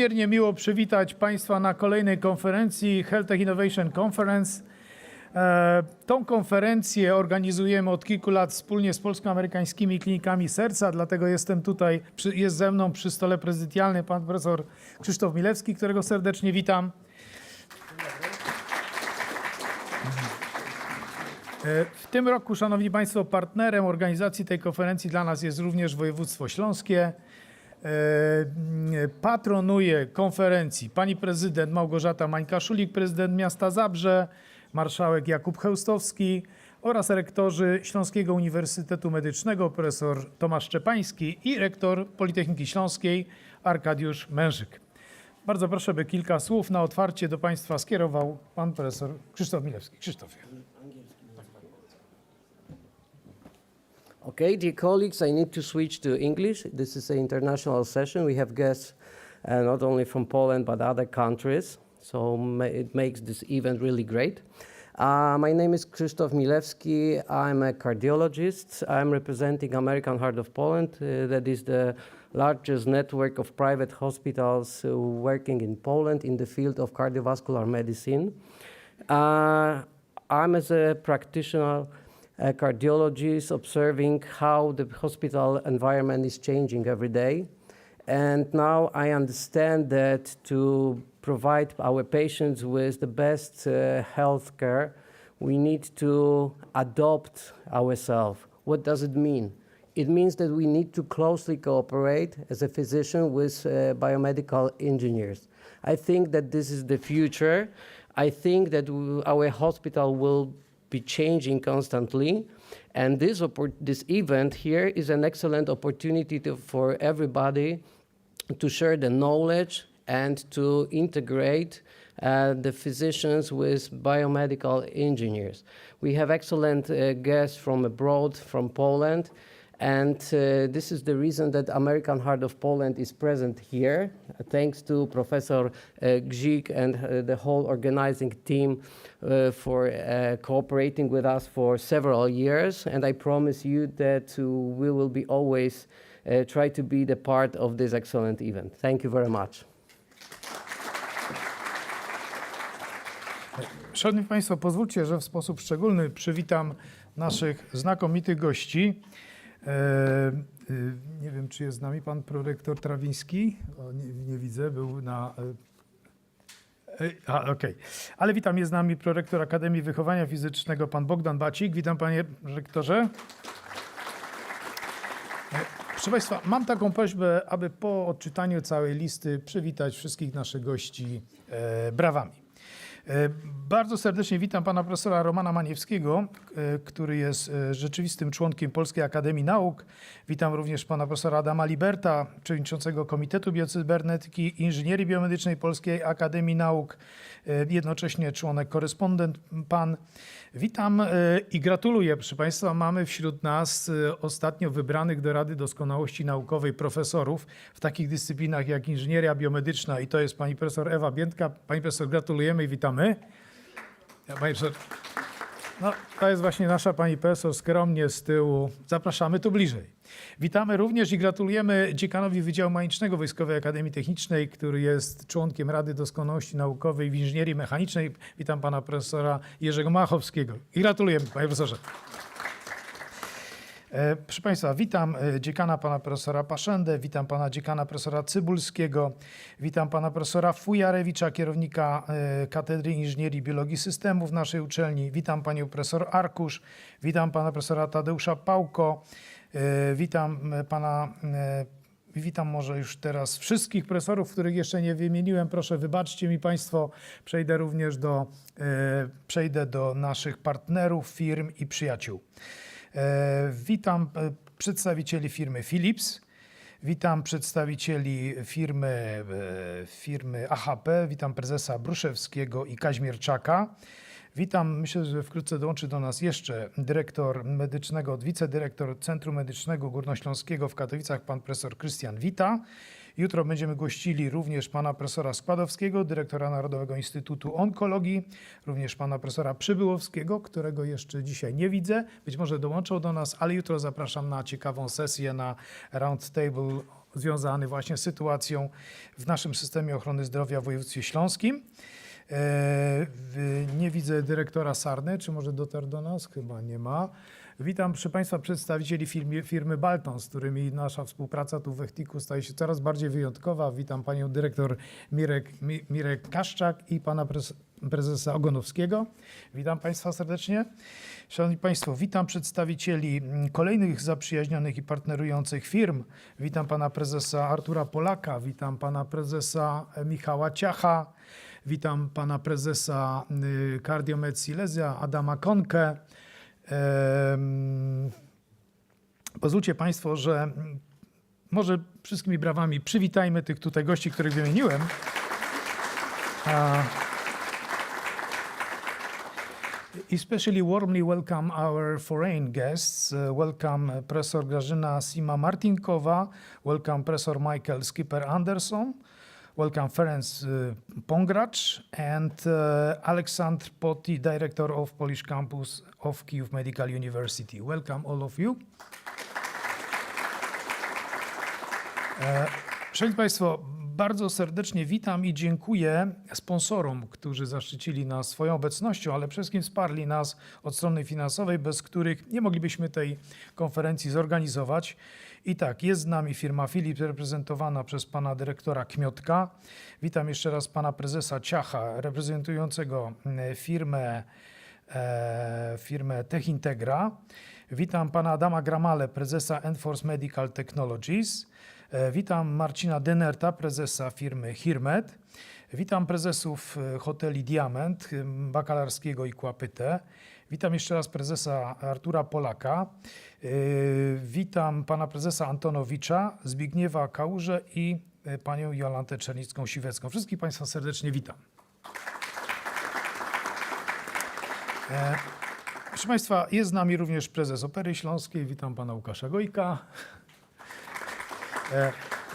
niezmiernie miło przywitać Państwa na kolejnej konferencji HealthTech Innovation Conference. Tą konferencję organizujemy od kilku lat wspólnie z polsko-amerykańskimi klinikami serca, dlatego jestem tutaj, jest ze mną przy stole prezydialnym pan profesor Krzysztof Milewski, którego serdecznie witam. W tym roku, szanowni państwo, partnerem organizacji tej konferencji dla nas jest również województwo śląskie. Patronuje konferencji pani prezydent Małgorzata Mańka-Szulik, prezydent miasta Zabrze, marszałek Jakub Chełstowski oraz rektorzy Śląskiego Uniwersytetu Medycznego profesor Tomasz Szczepański i rektor Politechniki Śląskiej Arkadiusz Mężyk. Bardzo proszę, by kilka słów na otwarcie do państwa skierował pan profesor Krzysztof Milewski. Krzysztofie. Okay, dear colleagues, I need to switch to English. This is an international session. We have guests not only from Poland, but other countries. So it makes this event really great. My name is Krzysztof Milewski. I'm a cardiologist. I'm representing American Heart of Poland. That is the largest network of private hospitals working in Poland in the field of cardiovascular medicine. I'm as a practitioner, a cardiologist, observing how the hospital environment is changing every day. And now I understand that to provide our patients with the best health care, we need to adopt ourselves. What does it mean? It means that we need to closely cooperate as a physician with biomedical engineers. I think that this is the future. I think that our hospital will be changing constantly, and this event here is an excellent opportunity for everybody to share the knowledge and to integrate the physicians with biomedical engineers. We have excellent guests from abroad, from Poland, and this is the reason that American Heart of Poland is present here, thanks to Professor Gzik and the whole organizing team for cooperating with us for several years. And I promise you that we will be always try to be the part of this excellent event. Thank you very much. Szanowni Państwo, pozwólcie, że w sposób szczególny przywitam naszych znakomitych gości. Nie wiem, czy jest z nami pan prorektor Trawiński. Nie widzę, był na... Okej. Ale witam, jest z nami prorektor Akademii Wychowania Fizycznego, pan Bogdan Bacik. Witam, panie rektorze. Proszę państwa, mam taką prośbę, aby po odczytaniu całej listy przywitać wszystkich naszych gości brawami. Bardzo serdecznie witam pana profesora Romana Maniewskiego, który jest rzeczywistym członkiem Polskiej Akademii Nauk. Witam również pana profesora Adama Liberta, przewodniczącego Komitetu Biocybernetyki i Inżynierii Biomedycznej Polskiej Akademii Nauk, jednocześnie członek korespondent pan. Witam i gratuluję, proszę państwa, mamy wśród nas ostatnio wybranych do Rady Doskonałości Naukowej profesorów w takich dyscyplinach jak inżynieria biomedyczna i to jest pani profesor Ewa Biętka. Pani profesor, gratulujemy i witamy. Pani profesor, no, to jest właśnie nasza pani profesor, skromnie z tyłu. Zapraszamy tu bliżej. Witamy również i gratulujemy dziekanowi Wydziału Mechanicznego Wojskowej Akademii Technicznej, który jest członkiem Rady Doskonałości Naukowej w Inżynierii Mechanicznej. Witam pana profesora Jerzego Machowskiego i gratulujemy, panie profesorze. Proszę państwa, witam dziekana pana profesora Paszendę, witam pana dziekana profesora Cybulskiego, witam pana profesora Fujarewicza, kierownika Katedry Inżynierii Biologii Systemów naszej uczelni, witam panią profesor Arkusz, witam pana profesora Tadeusza Pałko, witam może już teraz wszystkich profesorów, których jeszcze nie wymieniłem. Proszę, wybaczcie mi państwo, przejdę do naszych partnerów, firm i przyjaciół. Witam przedstawicieli firmy Philips, witam przedstawicieli firmy AHP, witam prezesa Bruszewskiego i Kaźmierczaka. Witam, myślę, że wkrótce dołączy do nas jeszcze dyrektor medycznego, wicedyrektor Centrum Medycznego Górnośląskiego w Katowicach, pan profesor Krystian Wita. Jutro będziemy gościli również pana profesora Składowskiego, dyrektora Narodowego Instytutu Onkologii, również pana profesora Przybyłowskiego, którego jeszcze dzisiaj nie widzę. Być może dołączą do nas, ale jutro zapraszam na ciekawą sesję na Round Table związany właśnie z sytuacją w naszym systemie ochrony zdrowia w województwie śląskim. Nie widzę dyrektora Sarny, czy może dotarł do nas? Chyba nie ma. Witam, proszę Państwa, przedstawicieli firmy Balton, z którymi nasza współpraca tu w HTIC-u staje się coraz bardziej wyjątkowa. Witam panią dyrektor Mirek Kaszczak i pana prezesa Ogonowskiego. Witam Państwa serdecznie. Szanowni Państwo, witam przedstawicieli kolejnych zaprzyjaźnionych i partnerujących firm. Witam pana prezesa Artura Polaka, witam pana prezesa Michała Ciacha, witam pana prezesa Cardiomed Silesia Adama Konkę. Pozwólcie Państwo, że może wszystkimi brawami przywitajmy tych tutaj gości, których wymieniłem. Especially warmly welcome our foreign guests. Welcome Professor Grażyna Sima-Martinkowa. Welcome Professor Michael Skipper-Anderson. Welcome Ferenc Pongracz and Aleksandr Poti, Director of Polish Campus of Kyiv Medical University. Welcome all of you. Szanowni Państwo, bardzo serdecznie witam i dziękuję sponsorom, którzy zaszczycili nas swoją obecnością, ale przede wszystkim wsparli nas od strony finansowej, bez których nie moglibyśmy tej konferencji zorganizować. I tak, jest z nami firma Philips, reprezentowana przez pana dyrektora Kmiotka. Witam jeszcze raz pana prezesa Ciacha, reprezentującego firmę TechIntegra. Witam pana Adama Gramale, prezesa Enforce Medical Technologies. Witam Marcina Denerta, prezesa firmy Hirmed. Witam prezesów hoteli Diament, Bakalarskiego i Kłapytę. Witam jeszcze raz prezesa Artura Polaka. Witam pana prezesa Antonowicza, Zbigniewa Kałużę i panią Jolantę Czernicką-Siwecką. Wszystkich Państwa serdecznie witam. Proszę Państwa, jest z nami również prezes Opery Śląskiej. Witam pana Łukasza Gojka.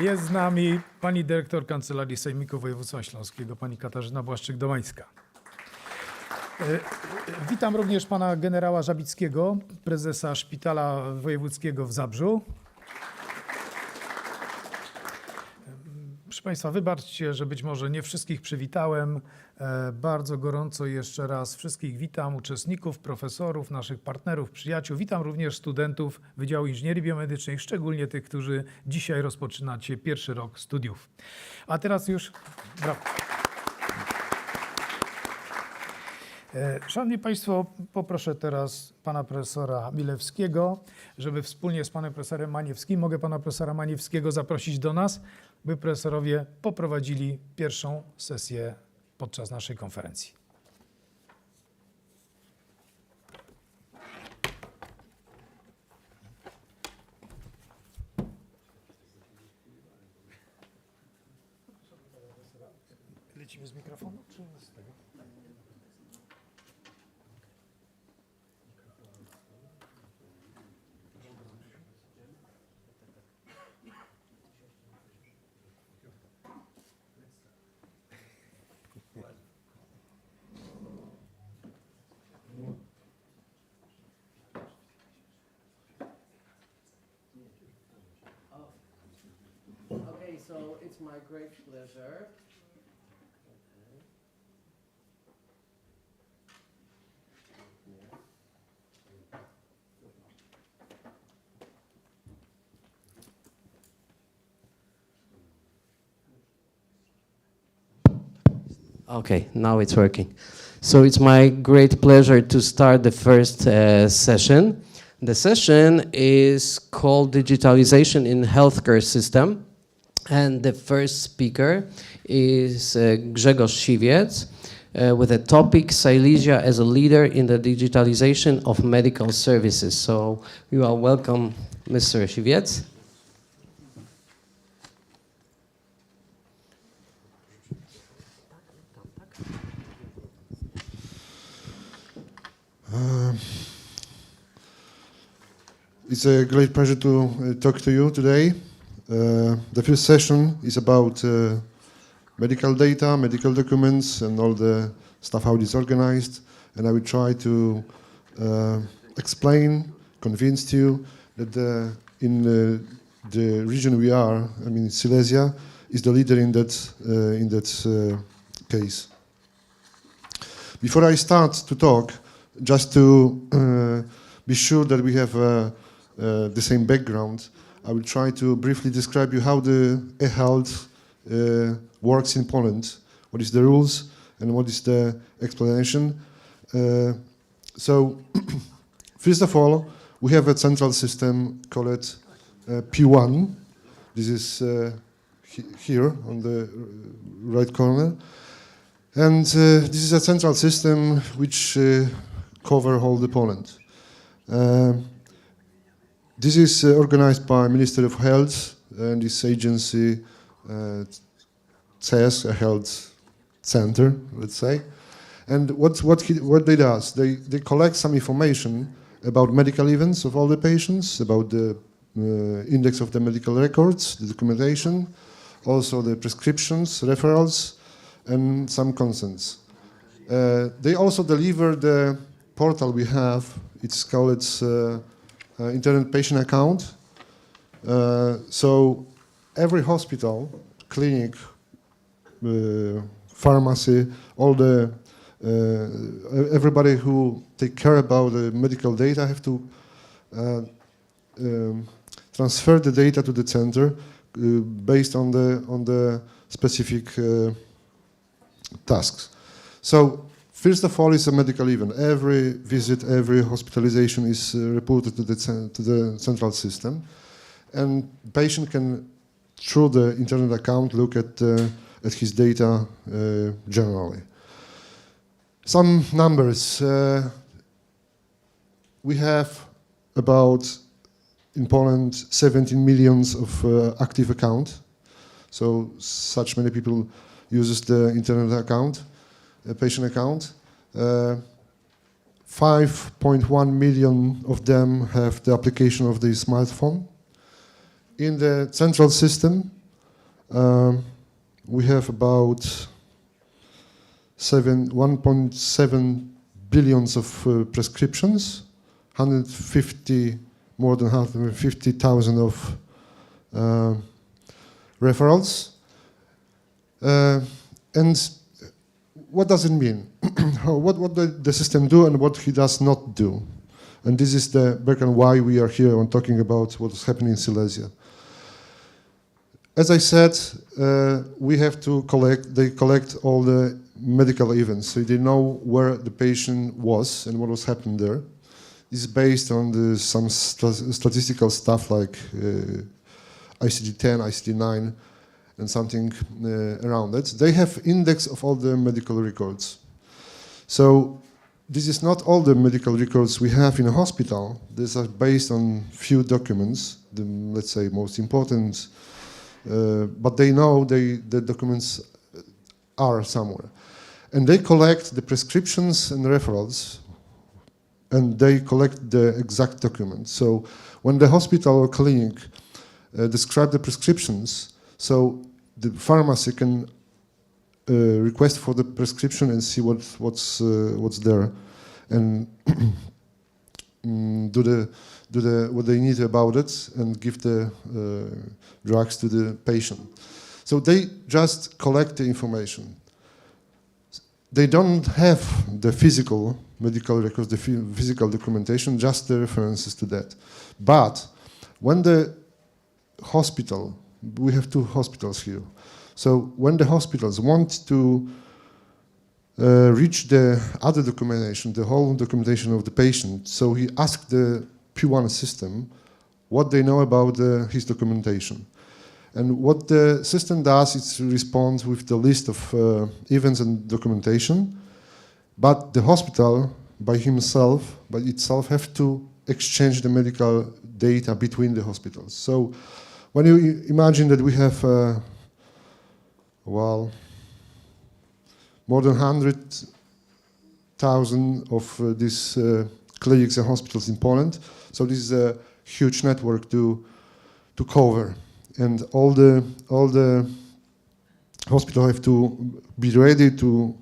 Jest z nami pani dyrektor Kancelarii Sejmiku Województwa Śląskiego, pani Katarzyna Błaszczyk-Domańska. Witam również pana generała Żabickiego, prezesa Szpitala Wojewódzkiego w Zabrzu. Proszę Państwa, wybaczcie, że być może nie wszystkich przywitałem. Bardzo gorąco jeszcze raz wszystkich witam, uczestników, profesorów, naszych partnerów, przyjaciół. Witam również studentów Wydziału Inżynierii Biomedycznej, szczególnie tych, którzy dzisiaj rozpoczynacie pierwszy rok studiów. A teraz już... Brawo. Szanowni Państwo, poproszę teraz pana profesora Milewskiego, żeby wspólnie z panem profesorem Maniewskim, mogę pana profesora Maniewskiego zaprosić do nas, by profesorowie poprowadzili pierwszą sesję podczas naszej konferencji. Lecimy z mikrofonu, czy z tego? Okay, so it's my great pleasure. Okay, now it's working. So it's my great pleasure to start the first session. The session is called Digitalization in Healthcare System. And the first speaker is Grzegorz Siwiec with a topic, Silesia as a leader in the digitalization of medical services. So you are welcome, Mr. Siwiec. It's a great pleasure to talk to you today. The first session is about medical data, medical documents, and all the stuff, how it is organized. And I will try to explain, convince you that in the region we are, I mean Silesia, is the leader in that case. Before I start to talk, just to be sure that we have the same background, I will try to briefly describe you how the e-health works in Poland, what is the rules and what is the explanation. So, first of all, we have a central system called P1. This is here on the right corner. And this is a central system which covers all the Poland. This is organized by Ministry of Health, and this agency says a health center, let's say. And what they do, they collect some information about medical events of all the patients, about the index of the medical records, the documentation, also the prescriptions, referrals, and some consents. They also deliver the portal we have. It's called Internet Patient Account. So every hospital, clinic, pharmacy, all the everybody who take care about the medical data have to transfer the data to the center based on the specific tasks. So first of all, it's a medical event. Every visit, every hospitalization is reported to the central system, and patient can, through the internet account, look at his data generally. Some numbers. We have about, in Poland, 17 million of active accounts. So such many people uses the internet account, patient account. 5.1 million of them have the application of the smartphone. In the central system, we have about 1.7 billions of prescriptions, more than 150,000 of referrals. And what does it mean? What the system do and what he does not do? And this is the background why we are here and talking about what's happening in Silesia. As I said, they collect all the medical events, so they know where the patient was and what was happening there. It's based on some statistical stuff like ICD-10, ICD-9, and something around it. They have index of all the medical records. So this is not all the medical records we have in a hospital. These are based on few documents, let's say most important, but they know the documents are somewhere. And they collect the prescriptions and referrals, and they collect the exact documents. So when the hospital or clinic describe the prescriptions, so the pharmacy can request for the prescription and see what's there, and do what they need about it, and give the drugs to the patient. So they just collect the information. They don't have the physical medical records, the physical documentation, just the references to that. But when the hospital, we have two hospitals here, so when the hospitals want to reach the other documentation, the whole documentation of the patient, so he asked the P1 system what they know about his documentation. And what the system does is respond with the list of events and documentation, but the hospital by itself have to exchange the medical data between the hospitals. So when you imagine that we have more than 100,000 of these clinics and hospitals in Poland, so this is a huge network to cover. And all the hospitals have to be ready to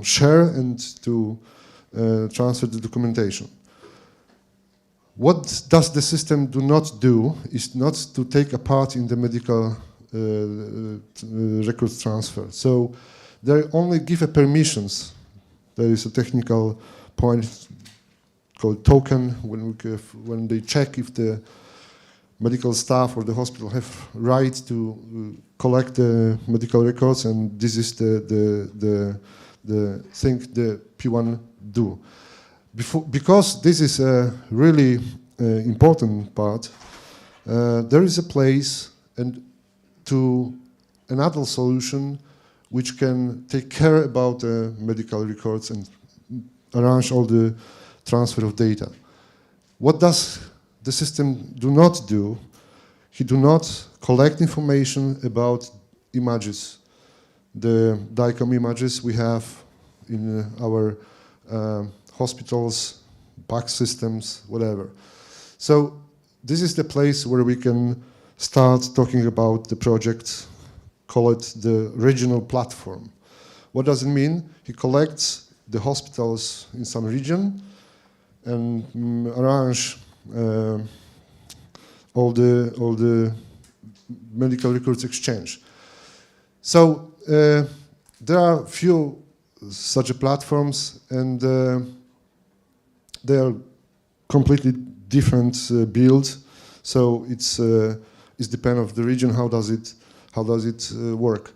share and to transfer the documentation. What does the system do not do is not to take a part in the medical records transfer. So they only give a permissions. There is a technical point called token when they check if the medical staff or the hospital have right to collect the medical records, and this is the thing the P1 do. Because this is a really important part, there is a place and to another solution which can take care about medical records and arrange all the transfer of data. What does the system do not do? He do not collect information about images, the DICOM images we have in our hospitals, PACS systems, whatever. So this is the place where we can start talking about the project, call it the regional platform. What does it mean? He collects the hospitals in some region and arrange all the medical records exchange. So there are few such platforms, and they are completely different build. So it's depend of the region. How does it work?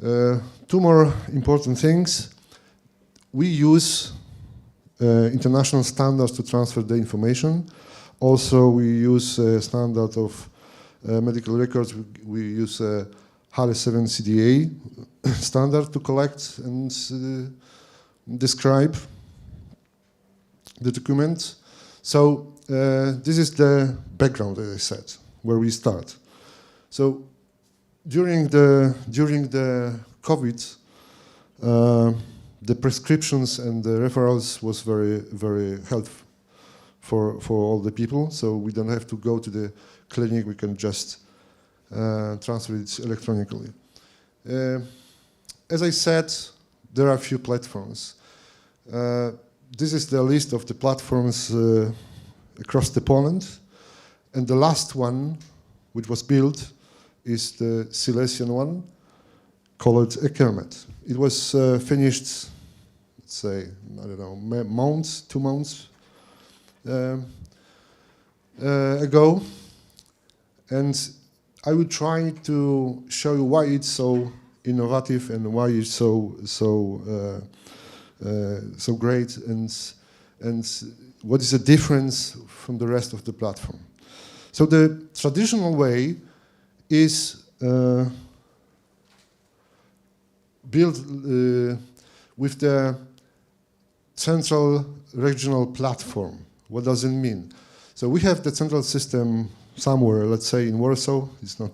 Two more important things. We use international standards to transfer the information. Also, we use a standard of medical records. We use a HAL7 CDA standard to collect and describe the document. So this is the background, as I said, where we start. So during the COVID, the prescriptions and the referrals was very helpful for all the people. So we don't have to go to the clinic. We can just transfer it electronically. As I said, there are a few platforms. This is the list of the platforms across the Poland, and the last one, which was built, is the Silesian one, called eCareMed. It was finished, let's say, I don't know, 2 months ago, and I will try to show you why it's so innovative and why it's so great, and what is the difference from the rest of the platform. So the traditional way is built with the central regional platform. What does it mean? So we have the central system somewhere, let's say in Warsaw. It's not,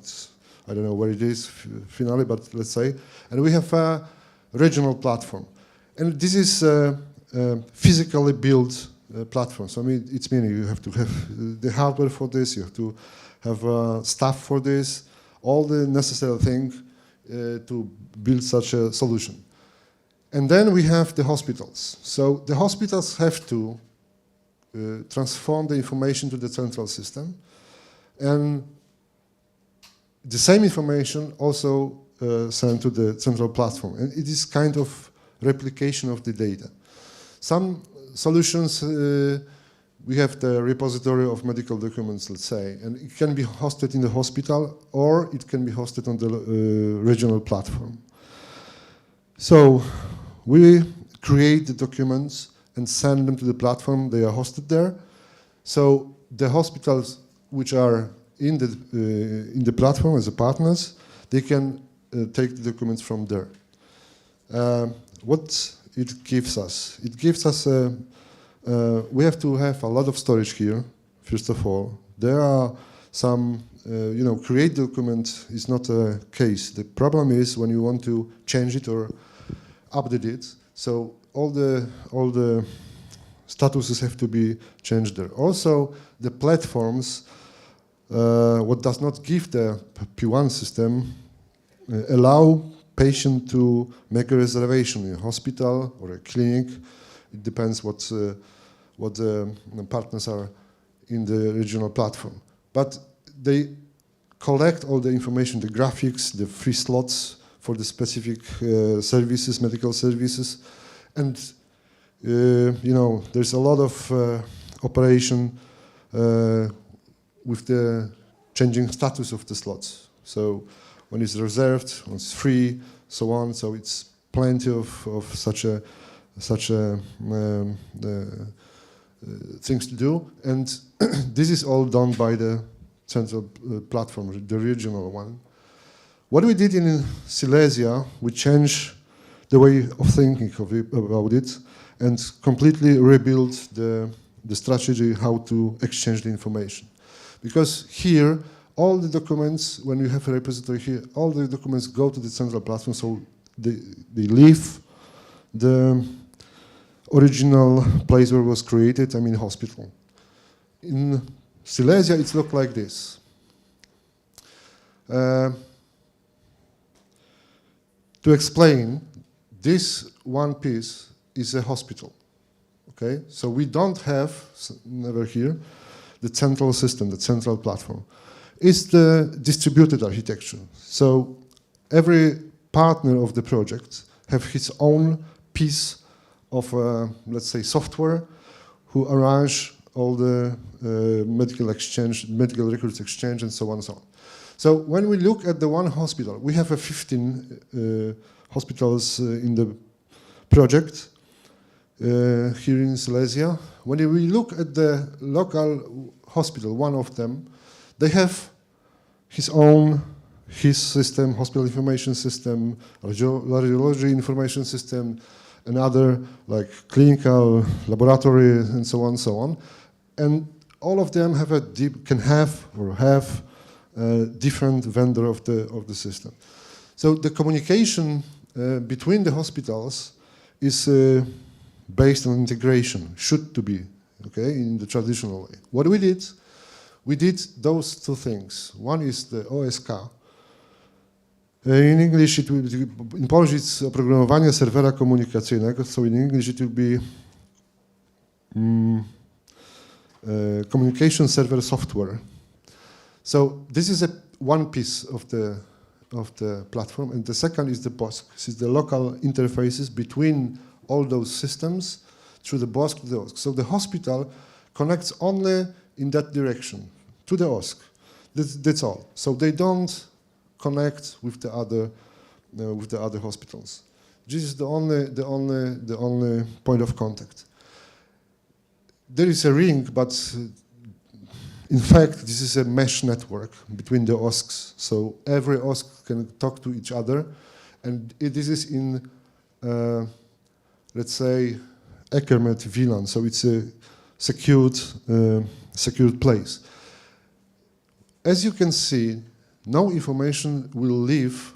I don't know where it is finally, but let's say. And we have a regional platform. And this is a physically built platform. So I mean, it's meaning you have to have the hardware for this, you have to have staff for this, all the necessary things to build such a solution. And then we have the hospitals. So the hospitals have to transform the information to the central system, and the same information also sent to the central platform. And it is kind of replication of the data. Some solutions, we have the repository of medical documents, let's say, and it can be hosted in the hospital or it can be hosted on the regional platform. So we create the documents and send them to the platform. They are hosted there. So the hospitals which are in the platform as a partners, they can take the documents from there. What it gives us? It gives us we have to have a lot of storage here, first of all. There are some, create document is not a case. The problem is when you want to change it or update it. So all the statuses have to be changed there. Also, the platforms, what does not give the P1 system, allow patient to make a reservation in a hospital or a clinic. It depends what the partners are in the regional platform. But they collect all the information, the graphics, the free slots for the specific services, medical services, and there's a lot of operation with the changing status of the slots. So when it's reserved, when it's free, so on. So it's plenty of such a things to do, and this is all done by the central platform, the regional one. What we did in Silesia, we changed the way of thinking about it and completely rebuilt the strategy how to exchange the information. Because here, all the documents, when you have a repository here, all the documents go to the central platform, so they leave the original place where it was created, I mean hospital. In Silesia, it looked like this. To explain, this one piece is a hospital, okay? So we don't have, never here, the central system, the central platform. It's the distributed architecture. So every partner of the project have his own piece of, let's say, software who arrange all the medical exchange, medical records exchange, and so on and so on. So when we look at the one hospital, we have 15 hospitals in the project here in Silesia. When we look at the local hospital, one of them, they have his system, hospital information system, radiology information system, another like clinical laboratory, and so on, and all of them have can have different vendor of the system. So the communication between the hospitals is based on integration, should to be, okay, in the traditional way. What we did those two things. One is the OSK. In English, in Polish it's oprogramowanie serwera komunikacyjnego, so in English it will be communication server software. So this is one piece of the platform, and the second is the BOSC. This is the local interfaces between all those systems through the BOSC to the OSC. So the hospital connects only in that direction, to the OSC. That's all. So they don't connect with the other hospitals. This is the only point of contact. There is a ring, but in fact, this is a mesh network between the OSCs. So every OSC can talk to each other, and this is in, let's say, Ethernet VLAN. So it's a secured place. As you can see, no information will leave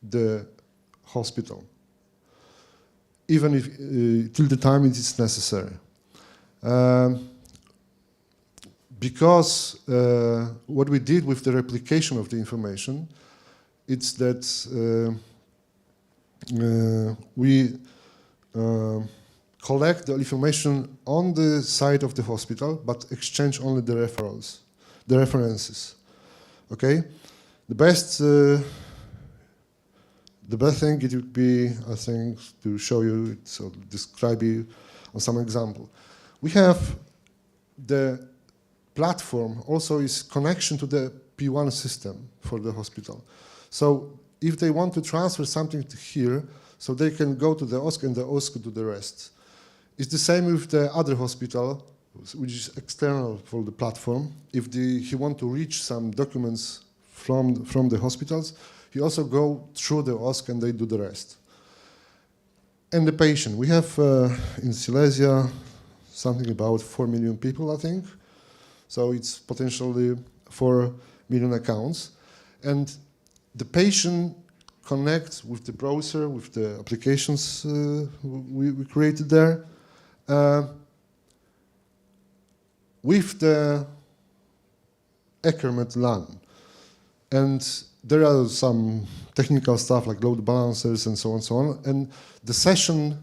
the hospital, even if till the time it is necessary. Because what we did with the replication of the information, it's that we collect the information on the side of the hospital, but exchange only the references. Okay, the best thing it would be, I think, to show you, so describe you on some example. We have the platform also is connection to the P1 system for the hospital. So if they want to transfer something to here, so they can go to the OSC and the OSC do the rest. It's the same with the other hospital, which is external for the platform. If he want to reach some documents from the hospitals, he also go through the OSC and they do the rest. And the patient, we have in Silesia something about 4 million people, I think. So it's potentially 4 million accounts. And the patient connects with the browser, with the applications we created there, with the Ethernet LAN. And there are some technical stuff like load balancers and so on. And the session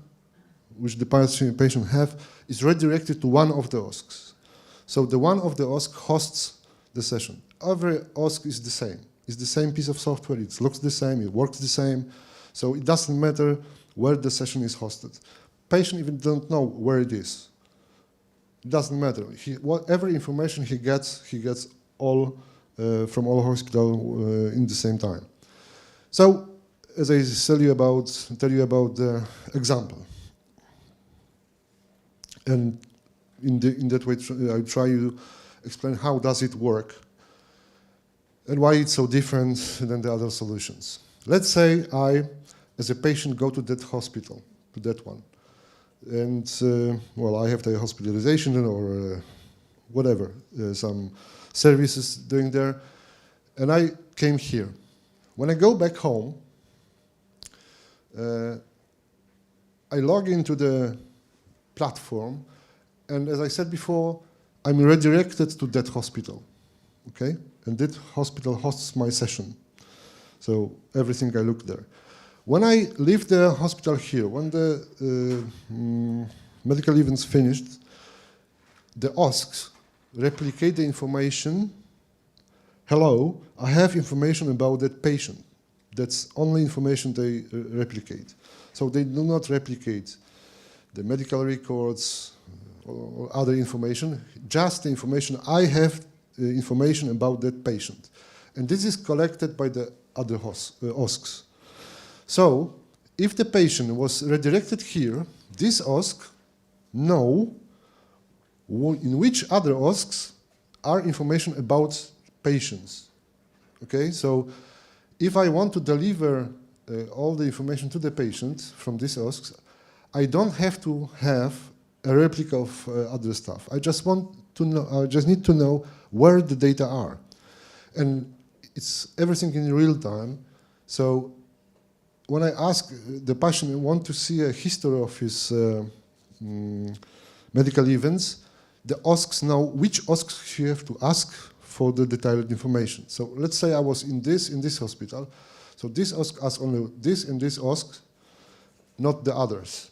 which the patient have is redirected to one of the OSCs. So the one of the OSC hosts the session. Every OSC is the same. It's the same piece of software. It looks the same. It works the same. So it doesn't matter where the session is hosted. Patient even don't know where it is. It doesn't matter. Whatever information he gets all from all hospital in the same time. So, as I tell you about the example, and in that way I try to explain how does it work and why it's so different than the other solutions. Let's say I, as a patient, go to that hospital, to that one. And, well, I have the hospitalization or whatever, some services doing there. And I came here. When I go back home, I log into the platform. And as I said before, I'm redirected to that hospital. Okay? And that hospital hosts my session. So everything I look there. When I leave the hospital here, when the medical event's finished, the OSCs replicate the information. Hello, I have information about that patient. That's only information they replicate. So they do not replicate the medical records or other information, just the information I have information about that patient. And this is collected by the other OSCs. So, if the patient was redirected here, this OSC know in which other OSCs are information about patients. Okay, so if I want to deliver all the information to the patient from this OSCs, I don't have to have a replica of other stuff. I just want to know. I just need to know where the data are, and it's everything in real time. So when I ask the patient want to see a history of his medical events, the OSCs know which OSCs you have to ask for the detailed information. So let's say I was in this hospital. So this OSC asks only this and this OSC, not the others.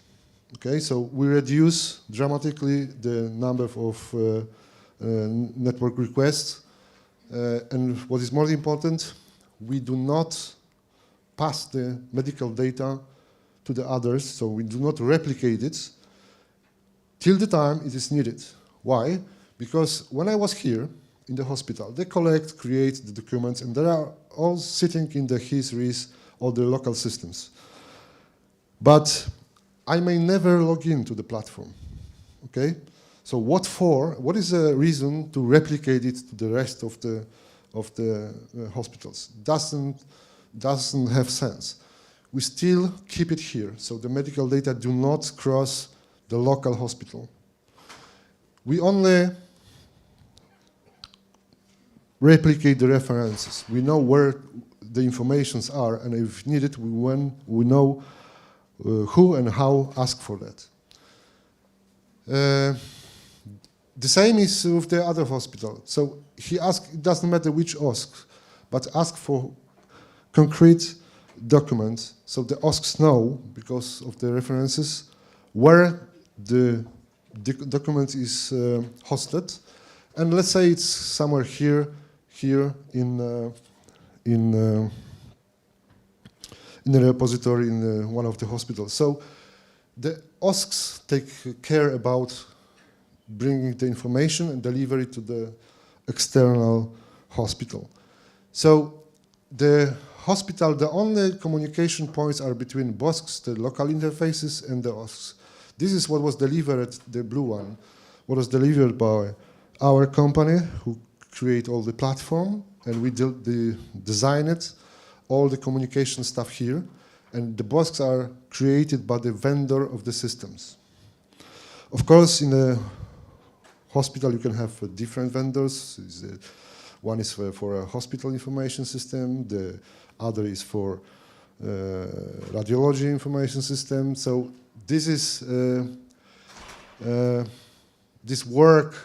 Okay, so we reduce dramatically the number of network requests. And what is more important, we do not pass the medical data to the others, so we do not replicate it till the time it is needed. Why? Because when I was here in the hospital, they collect, create the documents, and they are all sitting in the histories or the local systems. But I may never log into the platform, okay? So what for? What is the reason to replicate it to the rest of the hospitals? Doesn't have sense. We still keep it here, so the medical data do not cross the local hospital. We only replicate the references. We know where the informations are, and if needed, we know who and how ask for that. The same is with the other hospital. So he asked, it doesn't matter which OSC, but ask for concrete documents, so the OSCs know, because of the references, where the document is hosted. And let's say it's somewhere here in the repository in one of the hospitals. So the OSCs take care about bringing the information and deliver it to the external hospital. So the hospital, the only communication points are between BOSCs, the local interfaces, and the OSCs. This is what was delivered, the blue one, what was delivered by our company, who create all the platform, and we design it, all the communication stuff here, and the BOSCs are created by the vendor of the systems. Of course, in a hospital, you can have different vendors. One is for a hospital information system, the other is for radiology information system. So this is this work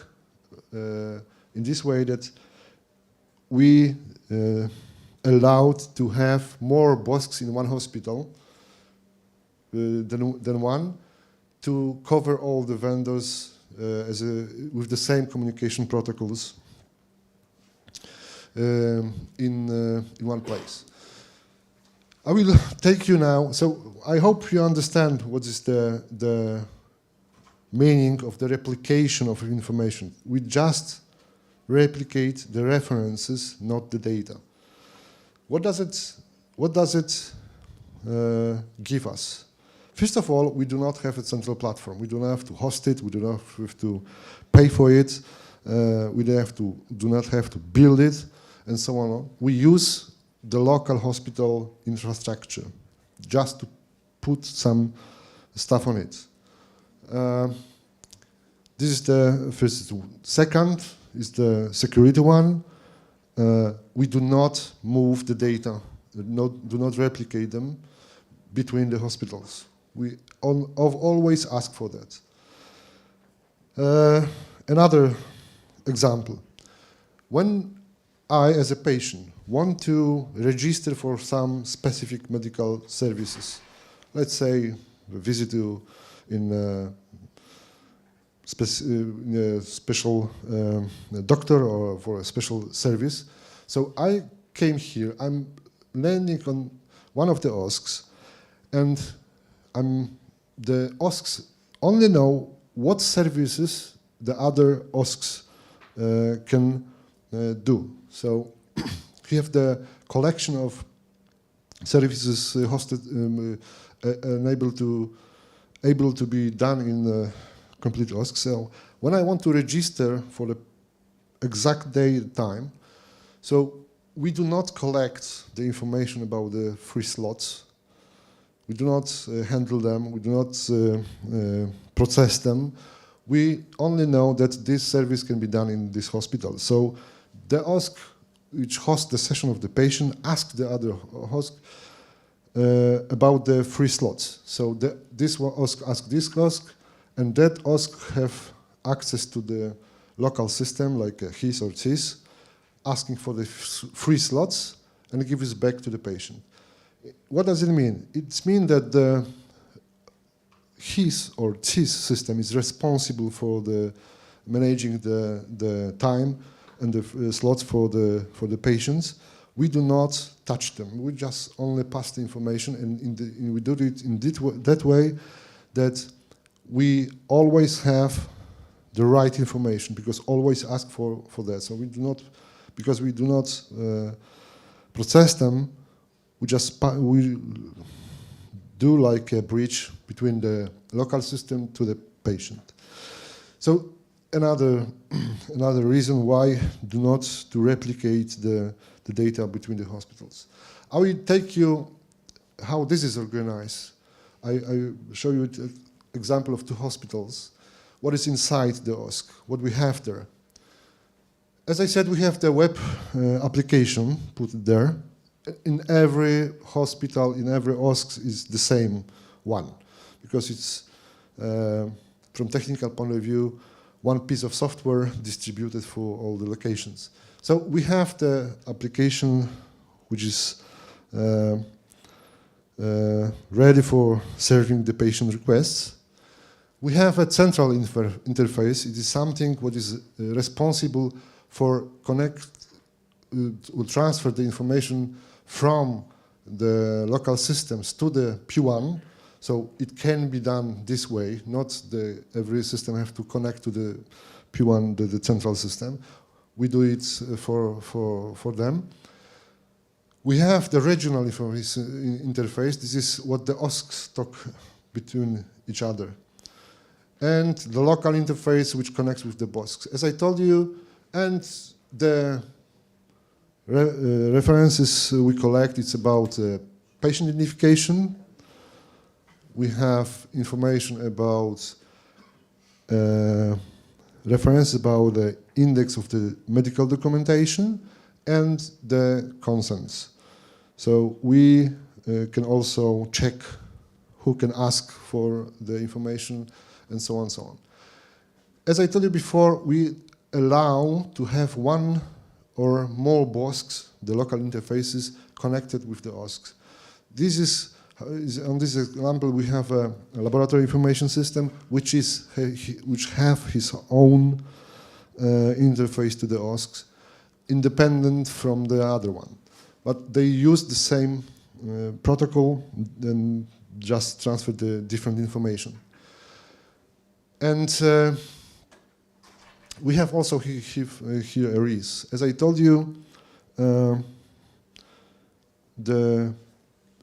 in this way that we allowed to have more BOSCs in one hospital than one, to cover all the vendors with the same communication protocols in one place. I will take you now, so I hope you understand what is the meaning of the replication of information. We just replicate the references, not the data. What does it give us? First of all, we do not have a central platform. We do not have to host it. We do not have to pay for it. We do not have to build it, and so on. We use the local hospital infrastructure just to put some stuff on it. This is the first. Second is the security one. We do not move the data, do not replicate them between the hospitals. We always ask for that. Another example. When I, as a patient, want to register for some specific medical services, let's say a visit in a special doctor or for a special service. So I came here, I'm landing on one of the OSCs, and the OSCs only know what services the other OSCs can do. So we have the collection of services hosted and able to be done in complete OSC. So when I want to register for the exact day and time, so we do not collect the information about the free slots. We do not handle them. We do not process them. We only know that this service can be done in this hospital. So the OSC which hosts the session of the patient asks the other host about the free slots. So this OSC asks this OSC, and that OSC have access to the local system like HIS or CIS, asking for the free slots and gives back to the patient. What does it mean? It means that the HIS or CIS system is responsible for the managing the time and the slots for the patients. We do not touch them. We just only pass the information, and we do it in that way that we always have the right information, because always ask for that. So we do not, because we do not process them, we do like a bridge between the local system to the patient. So another reason why do not to replicate the data between the hospitals. I will take you how this is organized. I show you an example of 2 hospitals. What is inside the OSC, what we have there. As I said, we have the web application put there. In every hospital, in every OSC is the same one, because it's, from technical point of view, one piece of software distributed for all the locations. So we have the application which is ready for serving the patient requests. We have a central interface. It is something what is responsible for transfer the information from the local systems to the P1. So it can be done this way, not every system have to connect to the P1, the central system. We do it for them. We have the regional interface. This is what the OSCs talk between each other. And the local interface which connects with the BOSCs. As I told you, and the references we collect, it's about patient identification. We have information about reference about the index of the medical documentation and the consents. So we can also check who can ask for the information and so on and so on. As I told you before, we allow to have one or more BOSCs, the local interfaces, connected with the OSCs. This is On this example, we have a laboratory information system which have his own interface to the OSCs, independent from the other one. But they use the same protocol and just transfer the different information. And we have also here a RIS. As I told you, the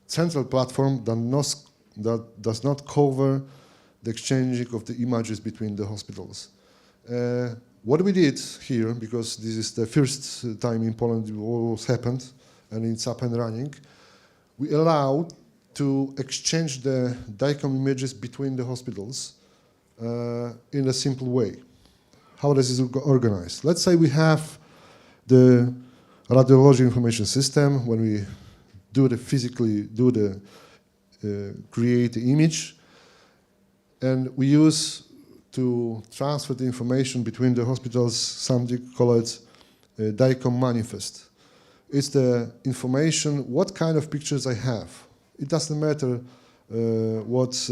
central platform does not cover the exchanging of the images between the hospitals. What we did here, because this is the first time in Poland it always happened, and it's up and running, we allowed to exchange the DICOM images between the hospitals in a simple way. How does this organize? Let's say we have the radiology information system when we create the image, and we use to transfer the information between the hospitals something called DICOM manifest. It's the information, what kind of pictures I have. It doesn't matter what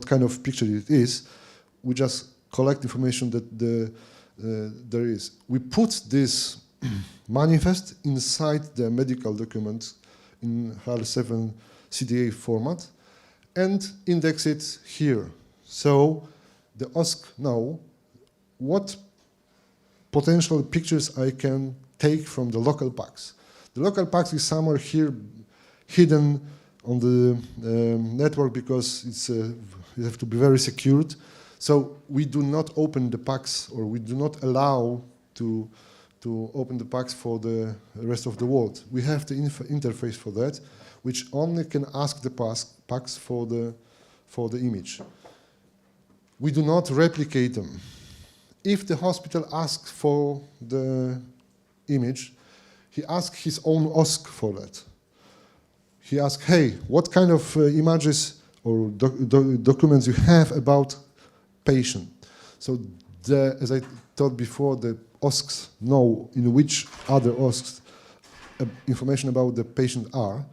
kind of picture it is. We just collect information that there is. We put this manifest inside the medical document in HAL7 CDA format and index it here. So the OSC know what potential pictures I can take from the local PACS. The local PACS is somewhere here hidden on the network because it has to be very secured. So we do not open the PACS, or we do not allow to open the PACS for the rest of the world. We have the interface for that, which only can ask the PACS for the image. We do not replicate them. If the hospital asks for the image, he asks his own OSC for that. He asks, hey, what kind of images or documents you have about patient? So as I told before, the OSCs know in which other OSCs information about the patient are.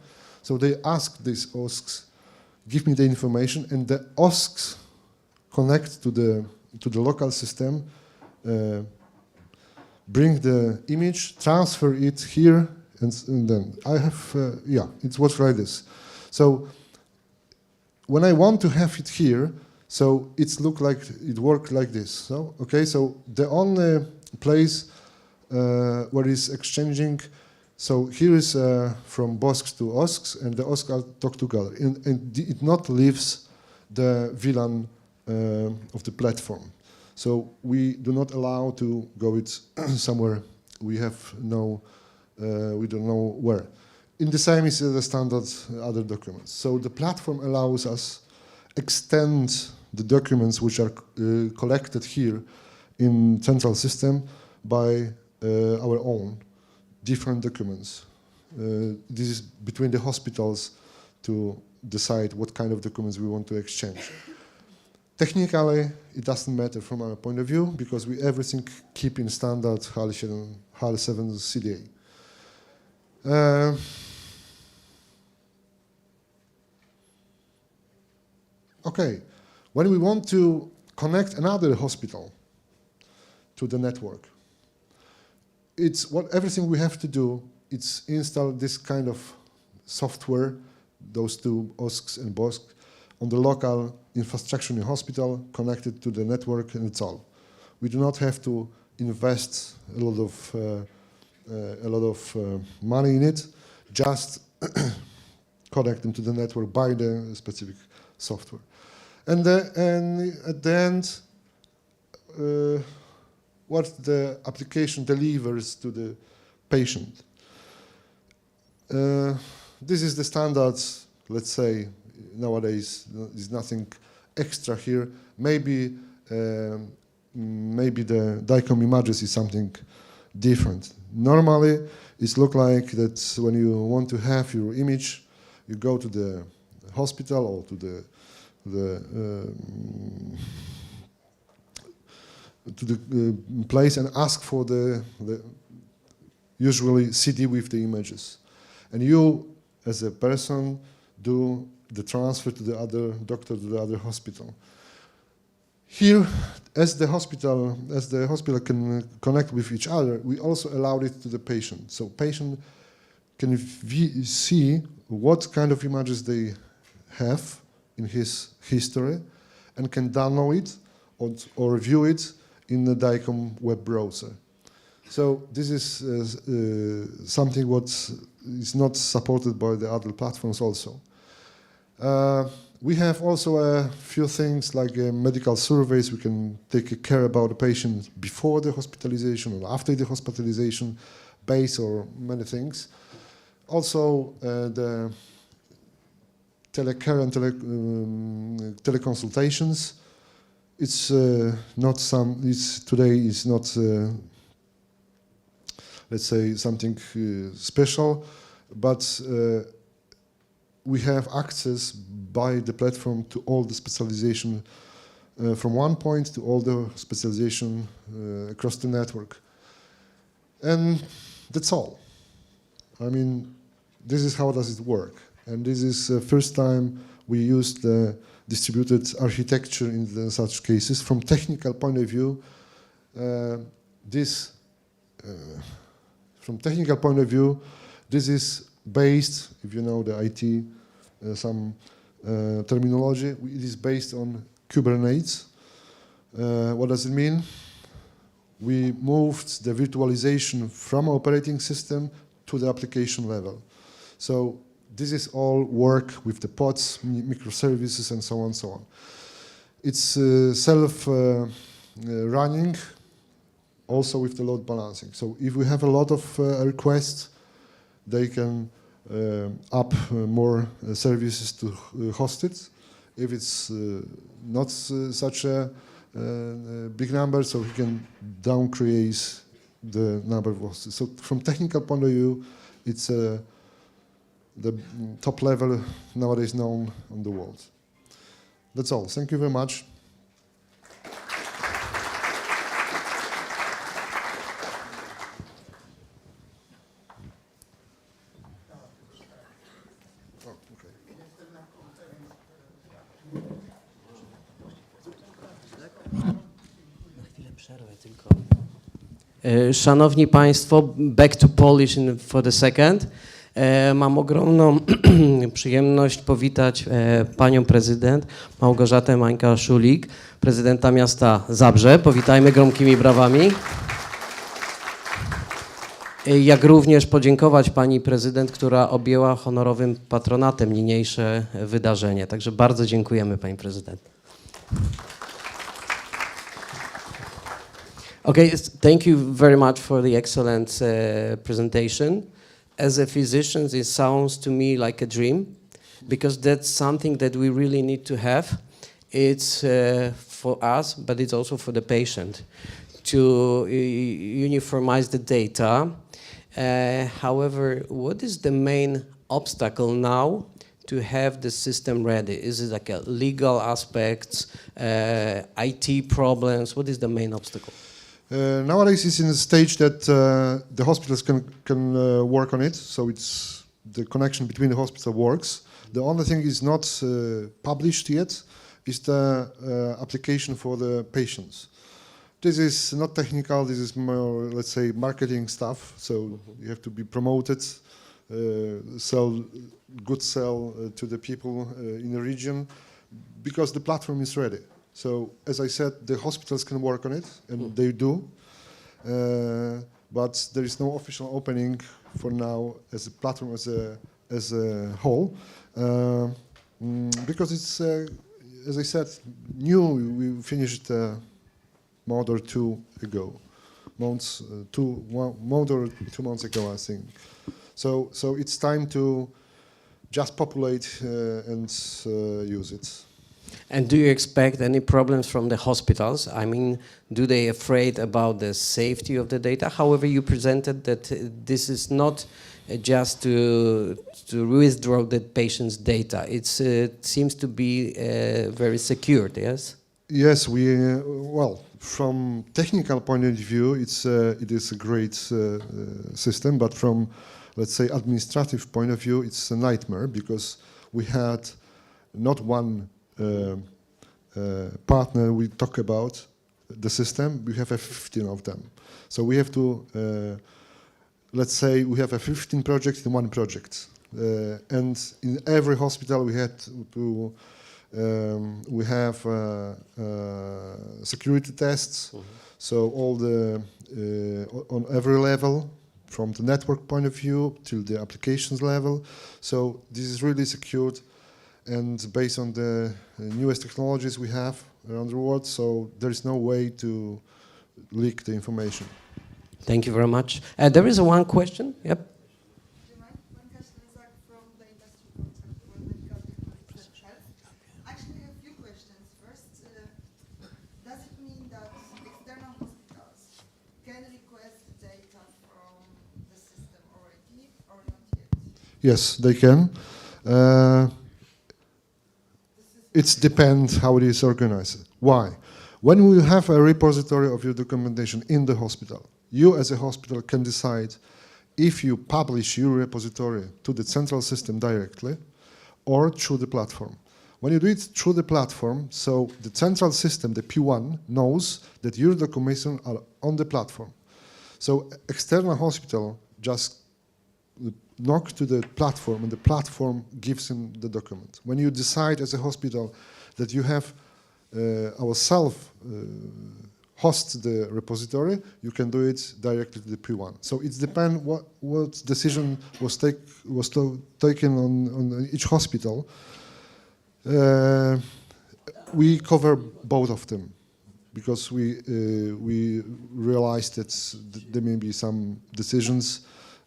So they ask these OSCs, give me the information, and the OSCs connect to the local system, bring the image, transfer it here, and then I have, it works like this. So when I want to have it here, so it works like this. So okay, so the only place where it's exchanging, so here is from BOSCs to OSCs, and the OSCs talk together, and it not leaves the VLAN of the platform. So we do not allow to go it somewhere we have no, we don't know where. In the same is the standard other documents. So the platform allows us extend the documents which are collected here in central system by our own different documents. This is between the hospitals to decide what kind of documents we want to exchange. Technically, it doesn't matter from our point of view because we everything keep in standard HAL7 CDA. Okay, when we want to connect another hospital to the network, it's everything we have to do. It's install this kind of software, those two OSCs and BOSCs, on the local infrastructure in the hospital, connected to the network, and it's all. We do not have to invest a lot of money in it. Just connect them to the network by the specific software. And at the end, what the application delivers to the patient. This is the standard, let's say, nowadays. There's nothing extra here. Maybe the DICOM images is something different. Normally, it looks like that when you want to have your image, you go to the hospital or to the place and ask for the usually CD with the images. And you as a person do the transfer to the other doctor, to the other hospital. Here, as the hospital can connect with each other, we also allowed it to the patient. So patient can see what kind of images they have in his history and can download it or view it in the DICOM web browser. So this is something what is not supported by the other platforms also. We have also a few things like medical surveys. We can take care about the patient before the hospitalization or after the hospitalization, base or many things. Also, the telecare and teleconsultations. It's not some. It's today is not. Let's say something special, but we have access by the platform to all the specialization from one point to all the specialization across the network. And that's all. I mean, this is how does it work. And this is the first time we used the distributed architecture in such cases. From technical point of view, this is based, if you know the IT, some terminology, it is based on Kubernetes. What does it mean? We moved the virtualization from operating system to the application level. So this is all work with the pods, microservices, and so on, so on. It's self-running, also with the load balancing. So if we have a lot of requests, they can up more services to host it. If it's not such a big number, so we can downcrease the number of hosts. So from technical point of view, it's the top level nowadays known on the world. That's all. Thank you very much. Szanowni Państwo, back to Polish for the second. Mam ogromną przyjemność powitać panią prezydent Małgorzatę Mańka-Szulik, prezydenta miasta Zabrze. Powitajmy gromkimi brawami. Jak również podziękować pani prezydent, która objęła honorowym patronatem niniejsze wydarzenie. Także bardzo dziękujemy pani prezydent. Okay, thank you very much for the excellent presentation. As a physician, it sounds to me like a dream, because that's something that we really need to have. It's for us, but it's also for the patient, to uniformize the data. However, what is the main obstacle now to have the system ready? Is it like a legal aspects, IT problems? What is the main obstacle? Nowadays it's in a stage that the hospitals can work on it, so it's the connection between the hospital works. The only thing is not published yet is the application for the patients. This is not technical, this is more, let's say, marketing stuff, so you have to be promoted, sell to the people in the region, because the platform is ready. So, as I said, the hospitals can work on it, and they do, but there is no official opening for now as a platform as a whole, because it's, as I said, new. We finished a month or two ago, month or 2 months ago, I think. So it's time to just populate and use it. And do you expect any problems from the hospitals? I mean, do they afraid about the safety of the data? However, you presented that this is not just to withdraw the patient's data. It seems to be very secured, yes? Yes, well, from technical point of view, it is a great system, but from, let's say, administrative point of view, it's a nightmare because we had not one partner we talk about the system, we have 15 of them. So we have to, let's say we have 15 projects in one project. And in every hospital we had to, we have security tests. So all the, on every level, from the network point of view till the applications level. So this is really secured and based on the newest technologies we have around the world. So there is no way to leak the information. Thank you very much. There is one question. Yep. One question is like from the industry concept when medical technology health. Actually, I have a few questions. First, does it mean that external hospitals can request data from the system already or not yet? Yes, they can. It depends how it is organized. Why? When we have a repository of your documentation in the hospital, you as a hospital can decide if you publish your repository to the central system directly or through the platform. When you do it through the platform, so the central system, the P1, knows that your documents are on the platform. So external hospital just knock to the platform and the platform gives him the document. When you decide as a hospital that you have ourselves host the repository, you can do it directly to the P1. So it depends what decision was taken on each hospital. We cover both of them because we realized that there may be some decisions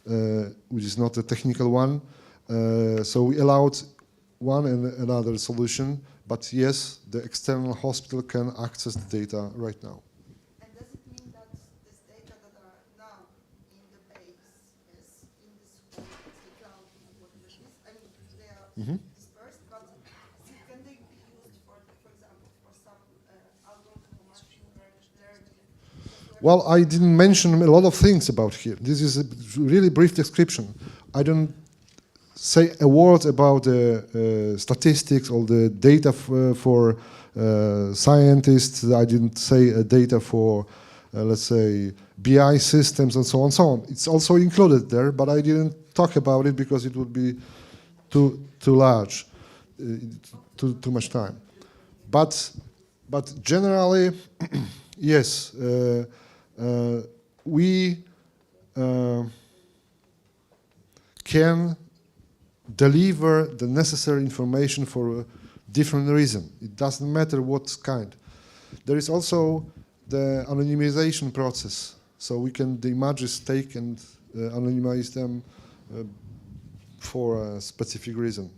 which is not a technical one. So we allowed one and another solution, but yes, the external hospital can access the data right now. And does it mean that this data that are now in the base is in this cloud, whatever it is? I mean, they are dispersed, but can they be used for example, for some algorithm or machine learning? Well, I didn't mention a lot of things about here. This is a really brief description. I don't say a word about the statistics or the data for scientists. I didn't say data for, let's say, BI systems and so on and so on. It's also included there, but I didn't talk about it because it would be too large, too much time. But generally, yes. We can deliver the necessary information for a different reason. It doesn't matter what kind. There is also the anonymization process. So we can the images take and anonymize them for a specific reason.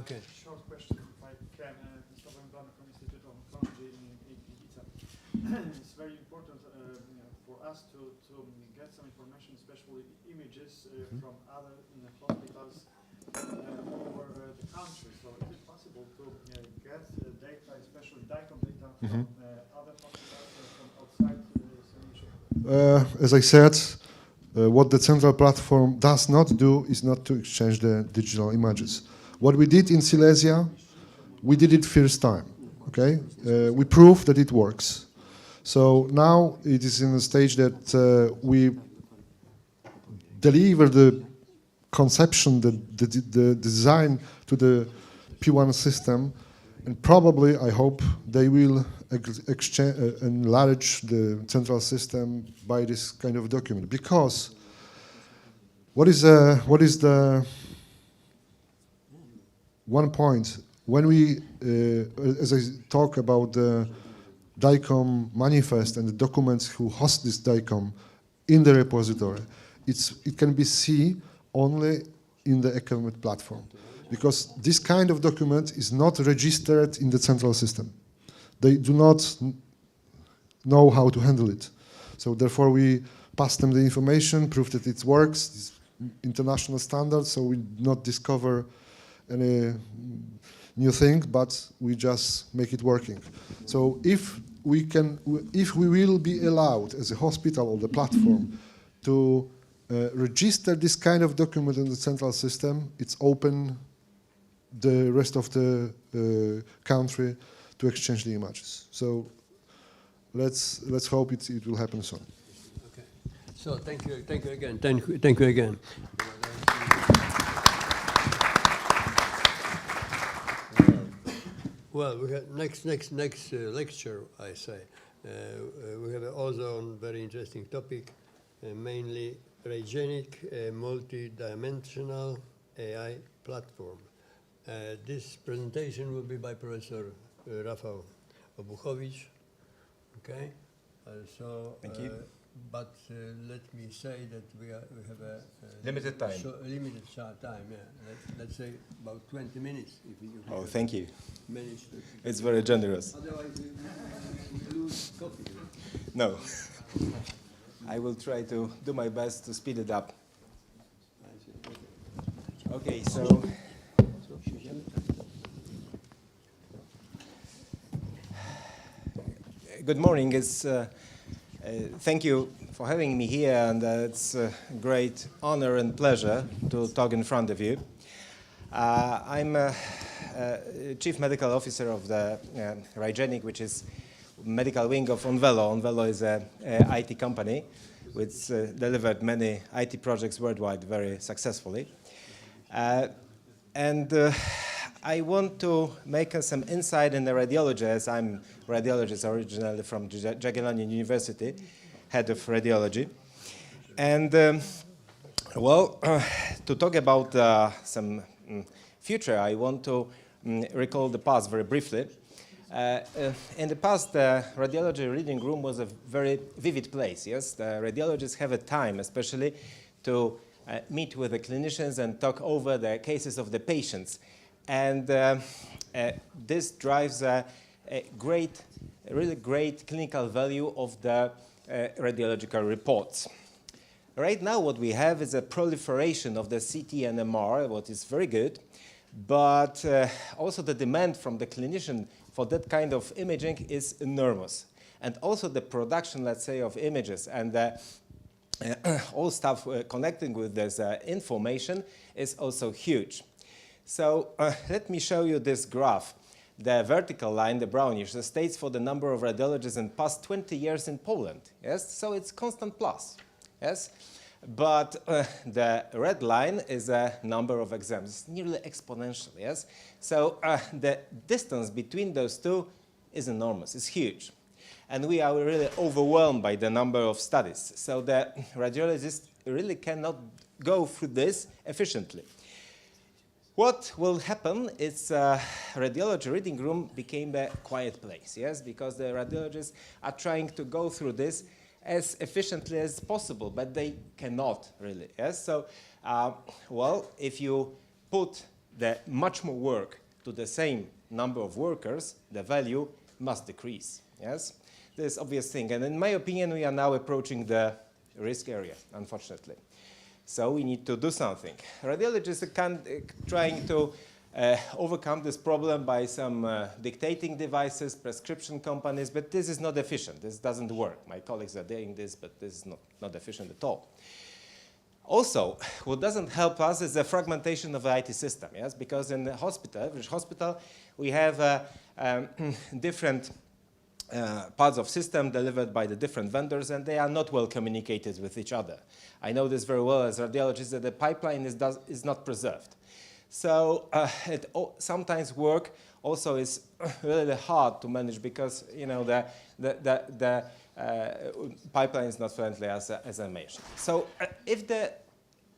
Okay. Short question, if I can. Mr. Węglany from Institute of Oncology in Gliwice. It's very important for us to get some information, especially images from other hospitals over the country. So is it possible to get data, especially DICOM data, from other hospitals from outside Silesia? As I said, what the central platform does not do is not to exchange the digital images. What we did in Silesia, we did it first time, okay? We proved that it works. So now it is in a stage that we deliver the conception, the design to the P1 system, and probably, I hope, they will enlarge the central system by this kind of document. Because what is the one point, when we, as I talk about the DICOM manifest and the documents who host this DICOM in the repository, it can be seen only in the economic platform. Because this kind of document is not registered in the central system. They do not know how to handle it. So therefore we pass them the information, prove that it works, it's international standards, so we do not discover any new thing, but we just make it working. So if if we will be allowed as a hospital or the platform to register this kind of document in the central system, it's open the rest of the country to exchange the images. So let's hope it will happen soon. Okay. So thank you again. Thank you again. Well, we have next lecture, I say. We have also on very interesting topic, mainly hygienic multi-dimensional AI platform. This presentation will be by Professor Rafał Obuchowicz. Okay, Thank you. But let me say that we have a Limited time. limited time. Yeah, let's say about 20 minutes. If you Oh, thank you. manage to. It's very generous. Otherwise, we lose coffee. No. I will try to do my best to speed it up. Okay, so good morning. Thank you for having me here, and it's a great honor and pleasure to talk in front of you. I'm Chief Medical Officer of the Hygienic, which is medical wing of Onvelo. Onvelo is an IT company which delivered many IT projects worldwide very successfully. I want to make some insight in the radiology, as I'm a radiologist originally from Jagiellonian University, head of radiology. And to talk about some future, I want to recall the past very briefly. In the past, the radiology reading room was a very vivid place, yes? The radiologists have a time, especially, to meet with the clinicians and talk over the cases of the patients. And this drives a really great clinical value of the radiological reports. Right now, what we have is a proliferation of the CT and MR, what is very good, but also the demand from the clinician for that kind of imaging is enormous. And also the production, let's say, of images and all stuff connecting with this information is also huge. So let me show you this graph. The vertical line, the brownish, states for the number of radiologists in past 20 years in Poland. Yes, so it's constant plus. Yes, but the red line is a number of exams. It's nearly exponential. Yes, so the distance between those two is enormous. It's huge, and we are really overwhelmed by the number of studies. So the radiologists really cannot go through this efficiently. What will happen is radiology reading room became a quiet place, yes, because the radiologists are trying to go through this as efficiently as possible, but they cannot really, yes. So, if you put the much more work to the same number of workers, the value must decrease, yes. This is obvious thing, and in my opinion, we are now approaching the risk area, unfortunately. So we need to do something. Radiologists are trying to overcome this problem by some dictating devices, prescription companies, but this is not efficient. This doesn't work. My colleagues are doing this, but this is not efficient at all. Also, what doesn't help us is the fragmentation of the IT system, yes? Because in the hospital, we have different parts of system delivered by the different vendors, and they are not well communicated with each other. I know this very well as a radiologist, that the pipeline is not preserved. So sometimes work also is really hard to manage because the pipeline is not friendly, as I mentioned. So if the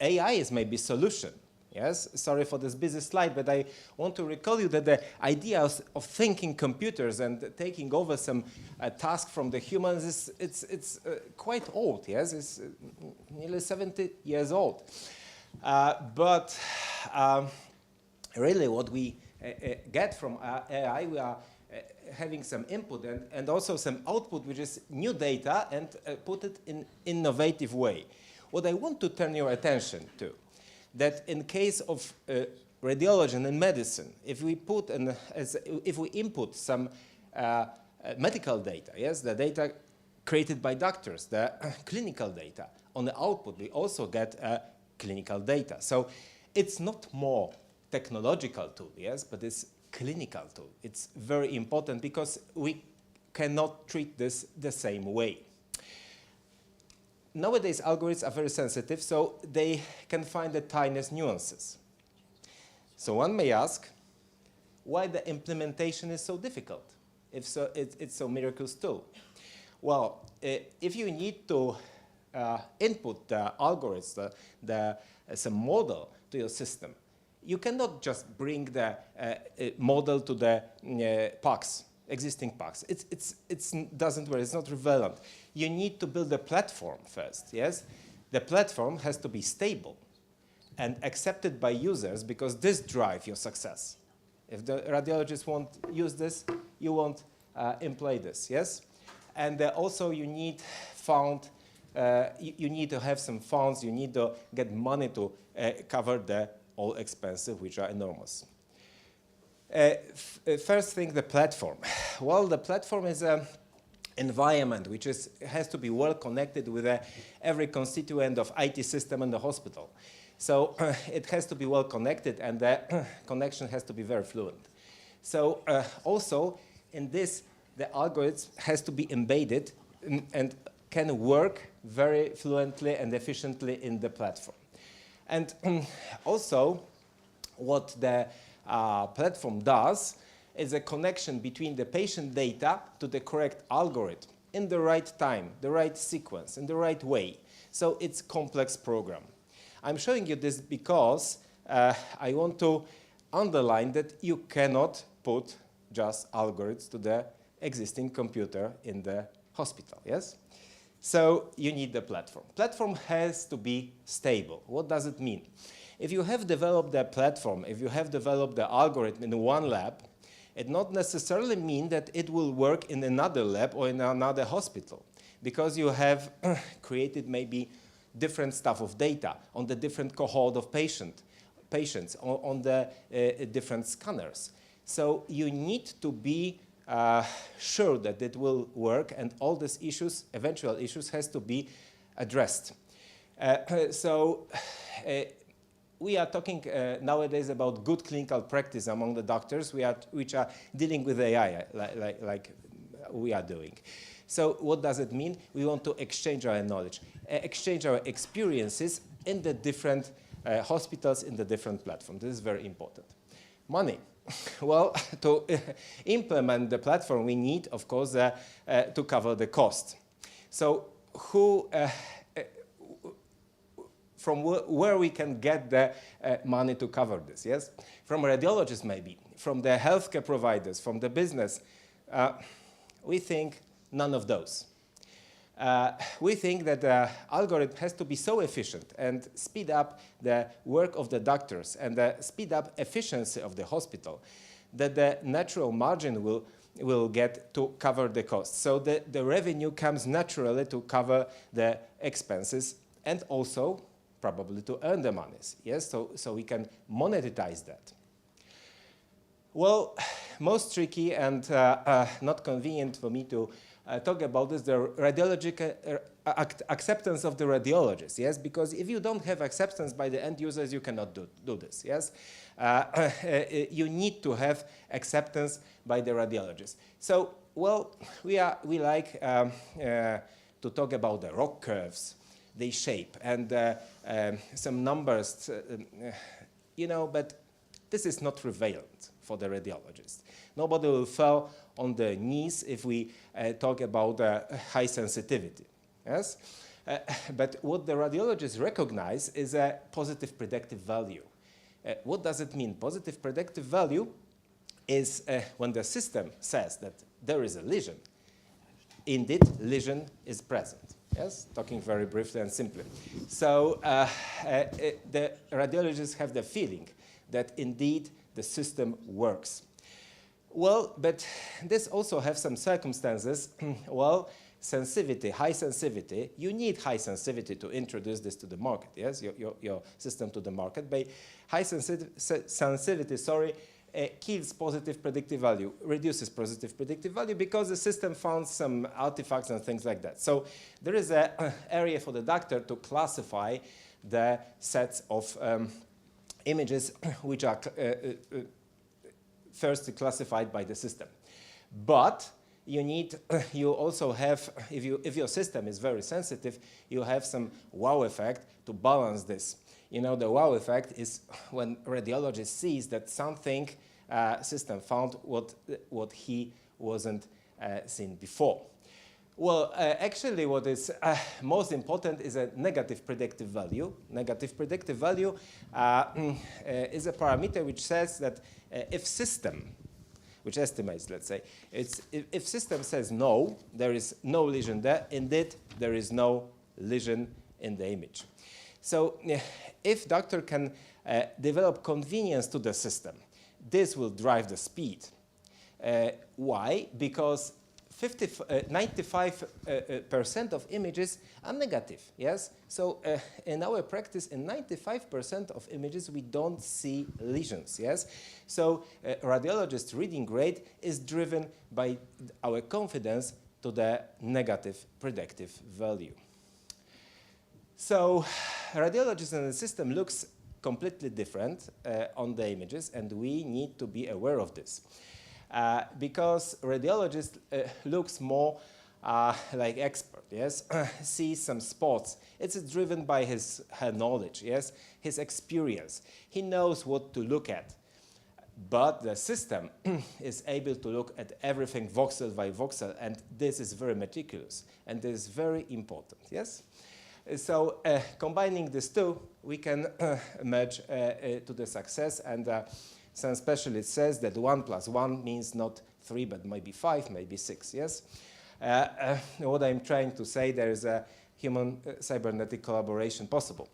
AI is maybe a solution, yes, sorry for this busy slide, but I want to recall you that the idea of thinking computers and taking over some task from the humans it's quite old. Yes, it's nearly 70 years old. But really, what we get from AI, we are having some input and also some output, which is new data, and put it in innovative way. What I want to turn your attention to, that in case of radiology and in medicine, if we input some medical data, yes, the data created by doctors, the clinical data. On the output, we also get clinical data. So it's not more technological tool, yes, but it's clinical tool. It's very important because we cannot treat this the same way. Nowadays, algorithms are very sensitive, so they can find the tiniest nuances. So one may ask, why the implementation is so difficult, if so, it's so miraculous tool? Well, if you need to input the algorithms, some model to your system, you cannot just bring the model to the PACS, existing PACS. It doesn't work, it's not relevant. You need to build a platform first, yes? The platform has to be stable and accepted by users because this drives your success. If the radiologists won't use this, you won't employ this, yes? And also you need fund, you need to have some funds, you need to get money to cover the all expenses, which are enormous. First thing, the platform. Well, the platform is an environment which has to be well connected with every constituent of IT system in the hospital. So it has to be well connected, and the connection has to be very fluent. So also in this, the algorithm has to be embedded and can work very fluently and efficiently in the platform. And also what the platform does is a connection between the patient data to the correct algorithm in the right time, the right sequence, in the right way. So it's a complex program. I'm showing you this because I want to underline that you cannot put just algorithms to the existing computer in the hospital, yes? So you need the platform. Platform has to be stable. What does it mean? If you have developed the platform, if you have developed the algorithm in one lab, it not necessarily mean that it will work in another lab or in another hospital, because you have created maybe different stuff of data on the different cohort of patients, on the different scanners. So you need to be sure that it will work, and all these issues, eventual issues, has to be addressed. We are talking nowadays about good clinical practice among the doctors which are dealing with AI like we are doing. So what does it mean? We want to exchange our knowledge, exchange our experiences in the different hospitals, in the different platforms. This is very important. Money. Well, to implement the platform, we need, of course, to cover the cost. So from where we can get the money to cover this, yes? From radiologists maybe, from the healthcare providers, from the business. We think none of those. We think that the algorithm has to be so efficient and speed up the work of the doctors and speed up efficiency of the hospital that the natural margin will get to cover the costs. So the revenue comes naturally to cover the expenses and also probably to earn the monies, yes? So we can monetize that. Well, most tricky and not convenient for me to talk about is the radiological acceptance of the radiologists, yes? Because if you don't have acceptance by the end users, you cannot do this, yes? You need to have acceptance by the radiologists. So, well, we like to talk about the ROC curves, they shape, and some numbers, you know, but this is not relevant for the radiologist. Nobody will fall on their knees if we talk about high sensitivity, yes? But what the radiologists recognize is a positive predictive value. What does it mean? Positive predictive value is when the system says that there is a lesion, indeed lesion is present. Yes, talking very briefly and simply. So the radiologists have the feeling that indeed the system works. Well, but this also has some circumstances. Well, sensitivity, high sensitivity, you need high sensitivity to introduce this to the market, yes, your system to the market. But high sensitivity, kills positive predictive value, reduces positive predictive value because the system found some artifacts and things like that. So there is an area for the doctor to classify the sets of images which are first classified by the system. But you also have, if your system is very sensitive, you have some wow effect to balance this. You know, the wow effect is when radiologist sees that something system found what he wasn't seen before. Well, actually what is most important is a negative predictive value. Negative predictive value is a parameter which says that if system, which estimates, let's say, if system says no, there is no lesion there, indeed there is no lesion in the image. So if doctor can develop convenience to the system, this will drive the speed. Why? Because 95% of images are negative, yes? So in our practice, in 95% of images, we don't see lesions, yes? So radiologist reading rate is driven by our confidence to the negative predictive value. So radiologist and the system looks completely different on the images, and we need to be aware of this. Because radiologist looks more like expert, yes, sees some spots. It's driven by her knowledge, yes, his experience. He knows what to look at. But the system is able to look at everything voxel by voxel, and this is very meticulous, and this is very important, yes? So combining these two, we can merge to the success, and some specialist says that 1 + 1 means not 3, but maybe 5, maybe 6, yes? What I'm trying to say, there is a human cybernetic collaboration possible.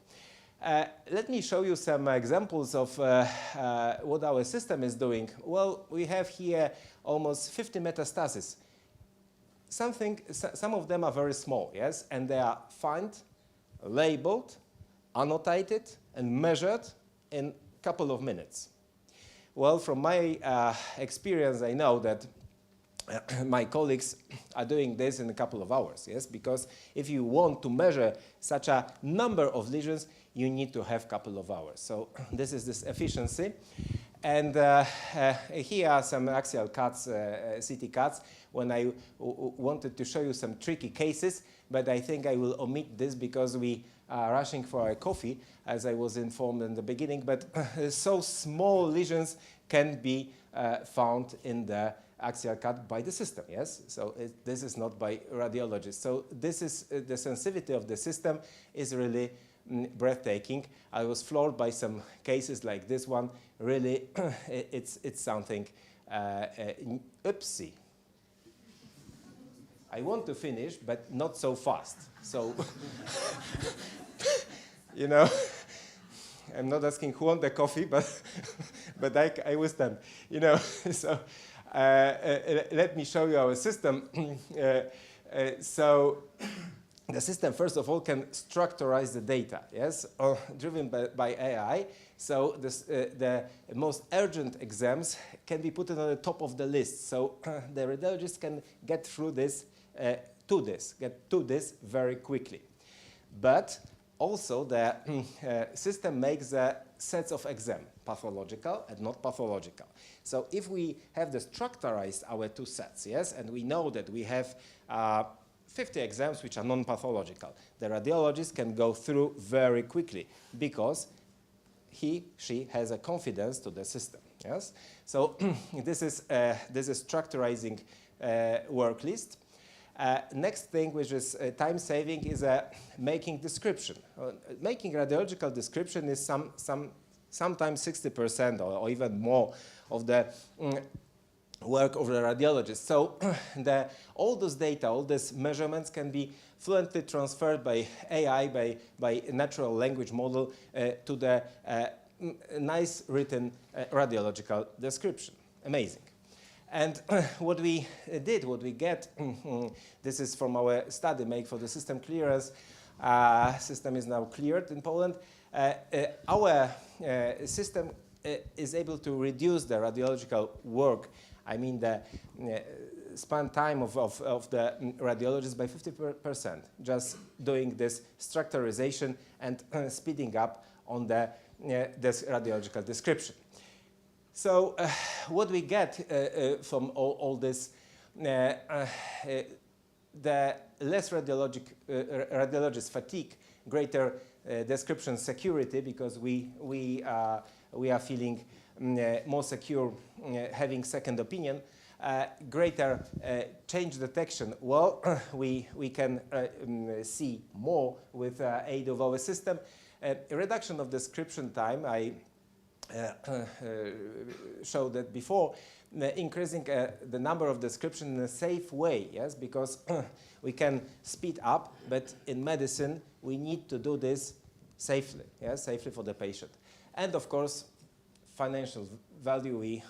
Let me show you some examples of what our system is doing. Well, we have here almost 50 metastases. Some of them are very small, yes? And they are found, labeled, annotated, and measured in a couple of minutes. Well, from my experience, I know that my colleagues are doing this in a couple of hours, yes? Because if you want to measure such a number of lesions, you need to have a couple of hours. So this is this efficiency. And here are some axial cuts, CT cuts, when I wanted to show you some tricky cases, but I think I will omit this because we are rushing for a coffee, as I was informed in the beginning, but so small lesions can be found in the axial cut by the system, yes? So this is not by radiologists. So this is the sensitivity of the system is really breathtaking. I was floored by some cases like this one. Really, it's something. Oopsie. I want to finish, but not so fast. So, you know, I'm not asking who wants the coffee, but I was done. You know, so let me show you our system. So the system, first of all, can structurize the data, yes, or driven by AI. So the most urgent exams can be put on the top of the list. So the radiologist can get through this, get to this very quickly. But also the system makes the sets of exam, pathological and not pathological. So if we have the structurized our two sets, yes, and we know that we have 50 exams which are non-pathological, the radiologist can go through very quickly because she has a confidence to the system, yes? So this is structurizing work list. Next thing, which is time saving, is making description. Making radiological description is sometimes 60% or even more of the work of the radiologist. So all those data, all these measurements can be fluently transferred by AI, by natural language model to the nice written radiological description. Amazing. And what we get, this is from our study made for the system clearance. System is now cleared in Poland. Our system is able to reduce the radiological work, I mean the span time of the radiologist by 50%, just doing this structurization and speeding up on this radiological description. So what we get from all this, the less radiologist fatigue, greater description security, because we are feeling more secure having second opinion, greater change detection. Well, we can see more with aid of our system. Reduction of description time, I showed that before, increasing the number of description in a safe way, yes, because we can speed up, but in medicine we need to do this safely, yes, safely for the patient. And of course, financial value, we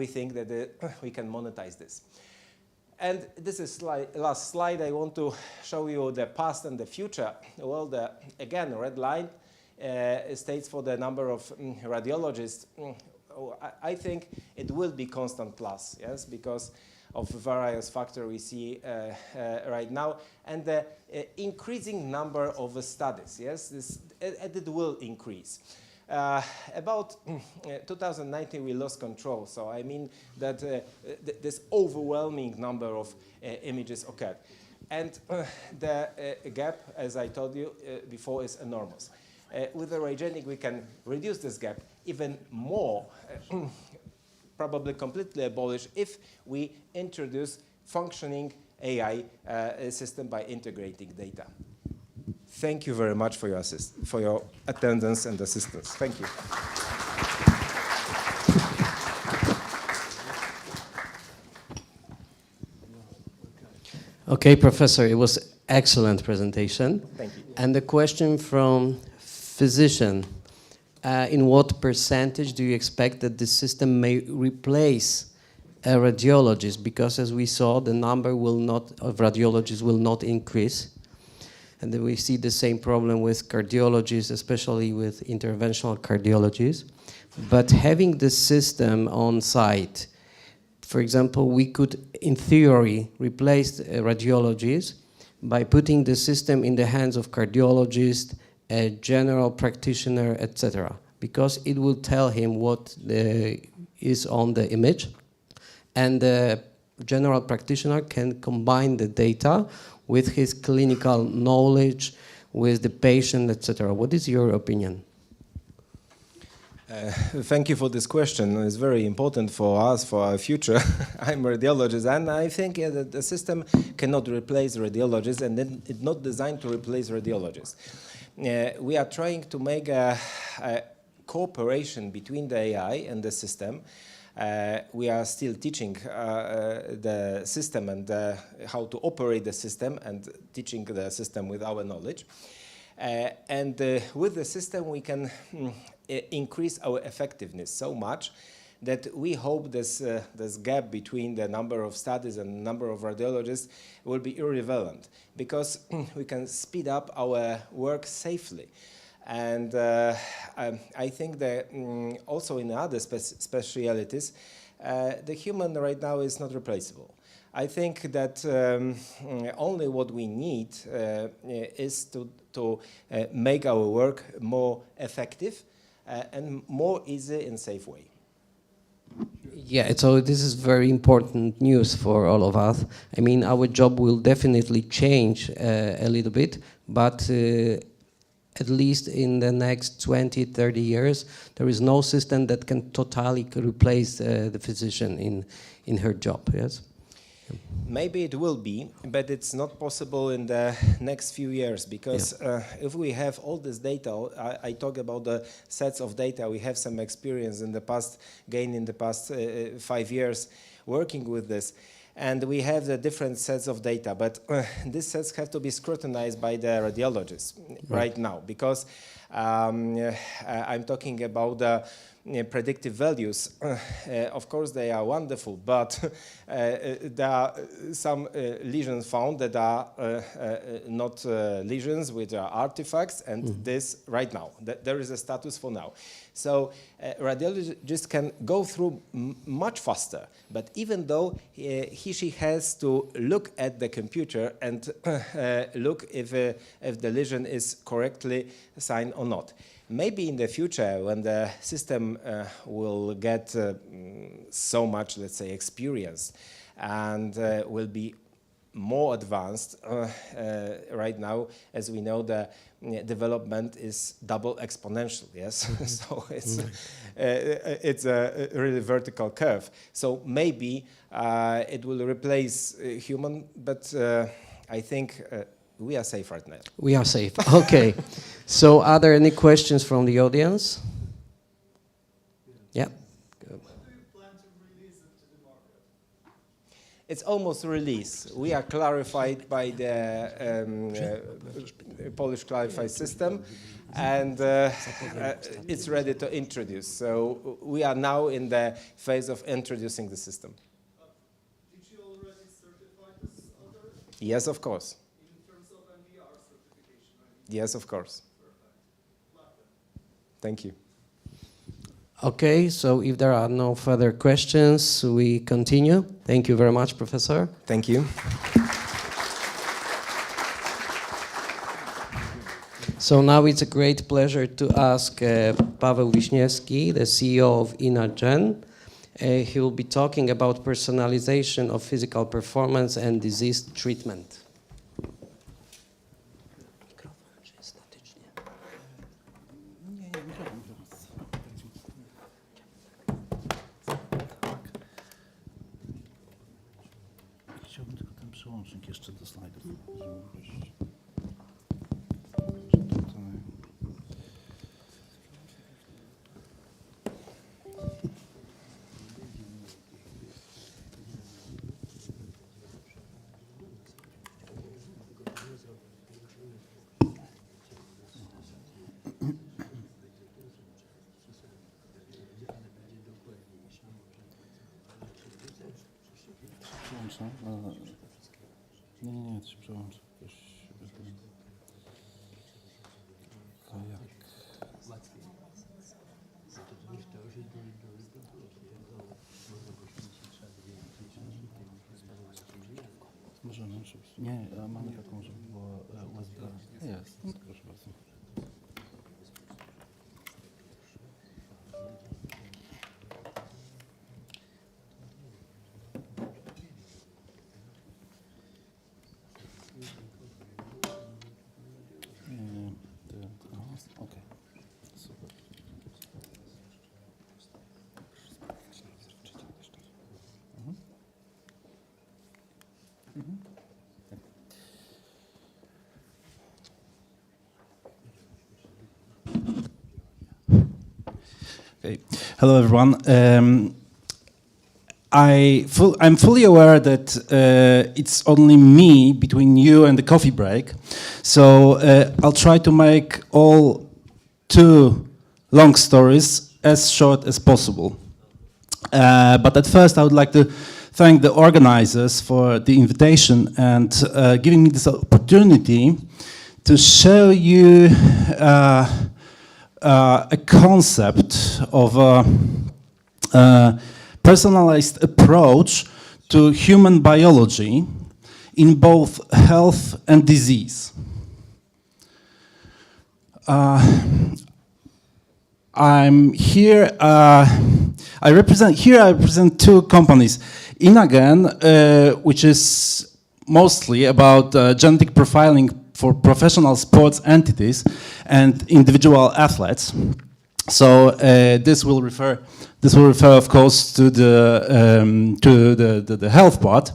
think that we can monetize this. And this is last slide. I want to show you the past and the future. Well, again, red line states for the number of radiologists. I think it will be constant plus, yes, because of various factors we see right now, and the increasing number of studies, yes, it will increase. About 2019 we lost control, so I mean that this overwhelming number of images occurred. And the gap, as I told you before, is enormous. With the Raygenic we can reduce this gap even more, probably completely abolish, if we introduce functioning AI system by integrating data. Thank you very much for your attendance and assistance. Thank you. Okay, Professor, it was excellent presentation. Thank you. And the question from physician, in what percentage do you expect that the system may replace a radiologist? Because as we saw, the number of radiologists will not increase. And then we see the same problem with cardiologists, especially with interventional cardiologists. But having the system on site, for example, we could, in theory, replace radiologists by putting the system in the hands of cardiologists, a general practitioner, etc., because it will tell him what is on the image, and the general practitioner can combine the data with his clinical knowledge, with the patient, etc. What is your opinion? Thank you for this question. It's very important for us, for our future. I'm a radiologist, and I think that the system cannot replace radiologists, and it's not designed to replace radiologists. We are trying to make a cooperation between the AI and the system. We are still teaching the system and how to operate the system, and teaching the system with our knowledge. And with the system we can increase our effectiveness so much that we hope this gap between the number of studies and number of radiologists will be irrelevant, because we can speed up our work safely. And I think that also in other specialities, the human right now is not replaceable. I think that only what we need is to make our work more effective and more easy and safe way. Yeah, so this is very important news for all of us. I mean, our job will definitely change a little bit, but at least in the next 20, 30 years, there is no system that can totally replace the physician in her job, yes? Maybe it will be, but it's not possible in the next few years, because if we have all this data, I talk about the sets of data, we have some experience in the past, gained in the past 5 years working with this, and we have the different sets of data, but these sets have to be scrutinized by the radiologists right now, because I'm talking about the predictive values. Of course, they are wonderful, but there are some lesions found that are not lesions, which are artifacts, and this right now. There is a status for now. So radiologists can go through much faster, but even though she has to look at the computer and look if the lesion is correctly assigned or not. Maybe in the future, when the system will get so much, let's say, experience and will be more advanced, right now, as we know, the development is double exponential, yes? So it's a really vertical curve. So maybe it will replace human, but I think we are safe right now. We are safe. Okay. So are there any questions from the audience? Yeah. It's almost released. We are clarified by the Polish clarified system, and it's ready to introduce. So we are now in the phase of introducing the system. Did you already certify this other? Yes, of course. In terms of NDR certification, right? Yes, of course. Thank you. Okay, so if there are no further questions, we continue. Thank you very much, Professor. Thank you. So now it's a great pleasure to ask Paweł Wiśniewski, the CEO of InnoGen. He will be talking about personalization of physical performance and disease treatment. Chciałbym tylko ten przełącznik jeszcze do slajdów, żeby wejść. Przełączę. Nie, to się przełączę. Kajak. Możemy, nie, mamy taką, żeby było USB. Jest, no, proszę bardzo. Okej, super. Okay. Hello, everyone. I'm fully aware that it's only me between you and the coffee break, so I'll try to make all 2 long stories as short as possible. But at first, I would like to thank the organizers for the invitation and giving me this opportunity to show you a concept of a personalized approach to human biology in both health and disease. I'm here. I represent 2 companies. InnoGen, which is mostly about genetic profiling for professional sports entities and individual athletes. So this will refer, of course, to the health part.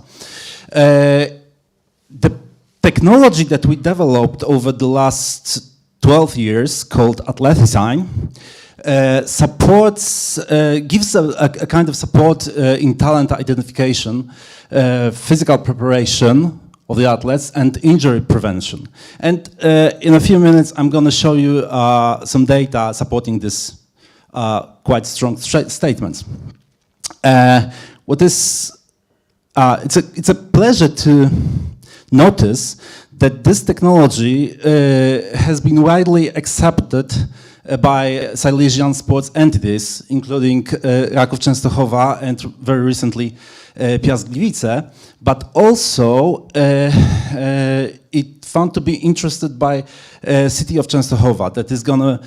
The technology that we developed over the last 12 years, called Athleticine, gives a kind of support in talent identification, physical preparation of the athletes and injury prevention. And in a few minutes, I'm going to show you some data supporting this quite strong statements. It's a pleasure to notice that this technology has been widely accepted by Silesian sports entities, including Raków Częstochowa and very recently Piast Gliwice, but also it found to be interested by city of Częstochowa that is going to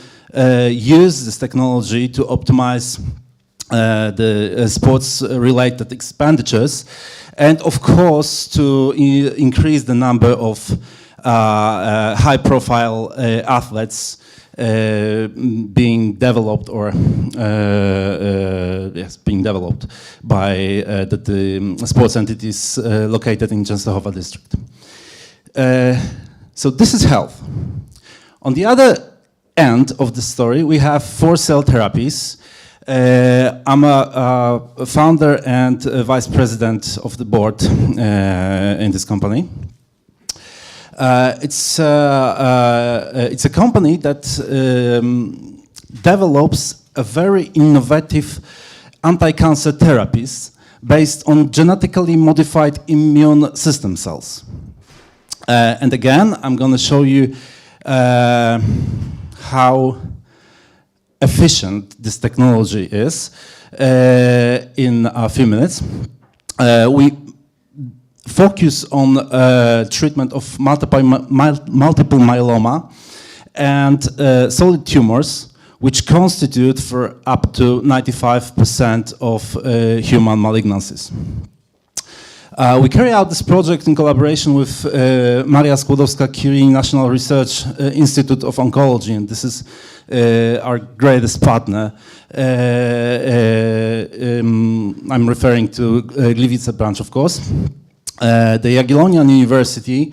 use this technology to optimize the sports-related expenditures, and of course to increase the number of high-profile athletes being developed or being developed by the sports entities located in Częstochowa district. So this is health. On the other end of the story, we have 4 cell therapies. I'm a founder and a vice president of the board in this company. It's a company that develops a very innovative anti-cancer therapies based on genetically modified immune system cells. And again, I'm going to show you how efficient this technology is in a few minutes. We focus on treatment of multiple myeloma and solid tumors, which constitute for up to 95% of human malignancies. We carry out this project in collaboration with Maria Skłodowska-Curie National Research Institute of Oncology, and this is our greatest partner. I'm referring to Gliwice branch, of course. The Jagiellonian University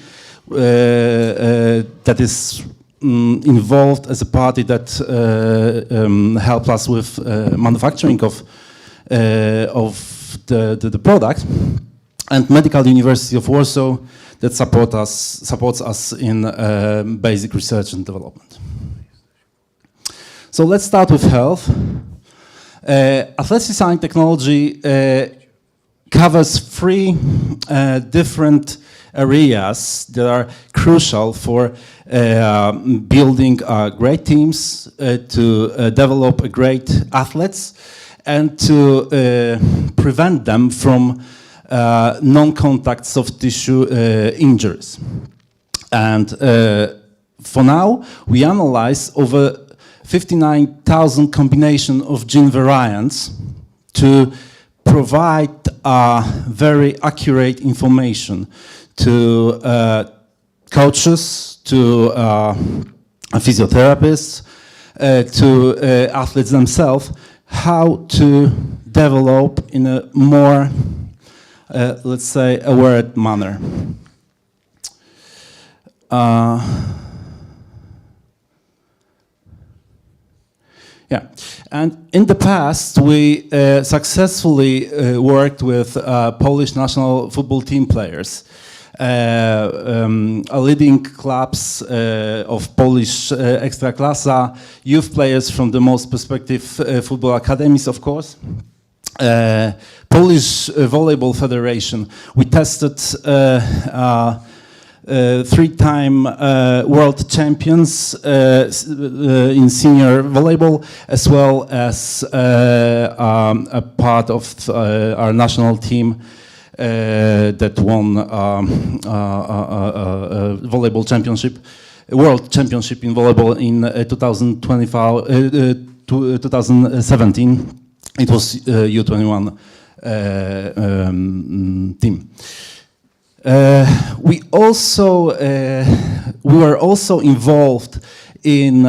that is involved as a party that helped us with manufacturing of the product, and Medical University of Warsaw that supports us in basic research and development. So let's start with health. Athletic design technology covers 3 different areas that are crucial for building great teams, to develop great athletes, and to prevent them from non-contact soft tissue injuries. And for now, we analyze over 59,000 combination of gene variants to provide very accurate information to coaches, to physiotherapists, to athletes themselves, how to develop in a more, let's say, aware manner. Yeah, and in the past we successfully worked with Polish national football team players, leading clubs of Polish Ekstraklasa, youth players from the most prospective football academies, of course. Polish Volleyball Federation. We tested 3-time world champions in senior volleyball, as well as a part of our national team that won volleyball championship, world championship in volleyball in 2017. It was U21 team. We were also involved in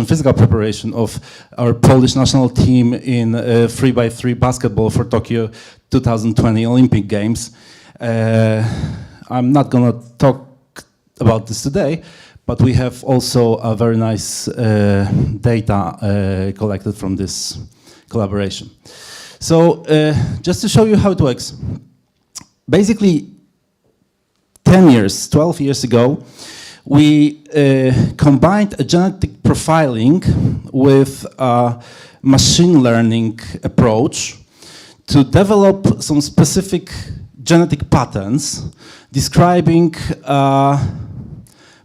physical preparation of our Polish national team in 3x3 basketball for Tokyo 2020 Olympic Games. I'm not going to talk about this today, but we have also a very nice data collected from this collaboration. So just to show you how it works. Basically, 10 years, 12 years ago, we combined a genetic profiling with a machine learning approach to develop some specific genetic patterns describing,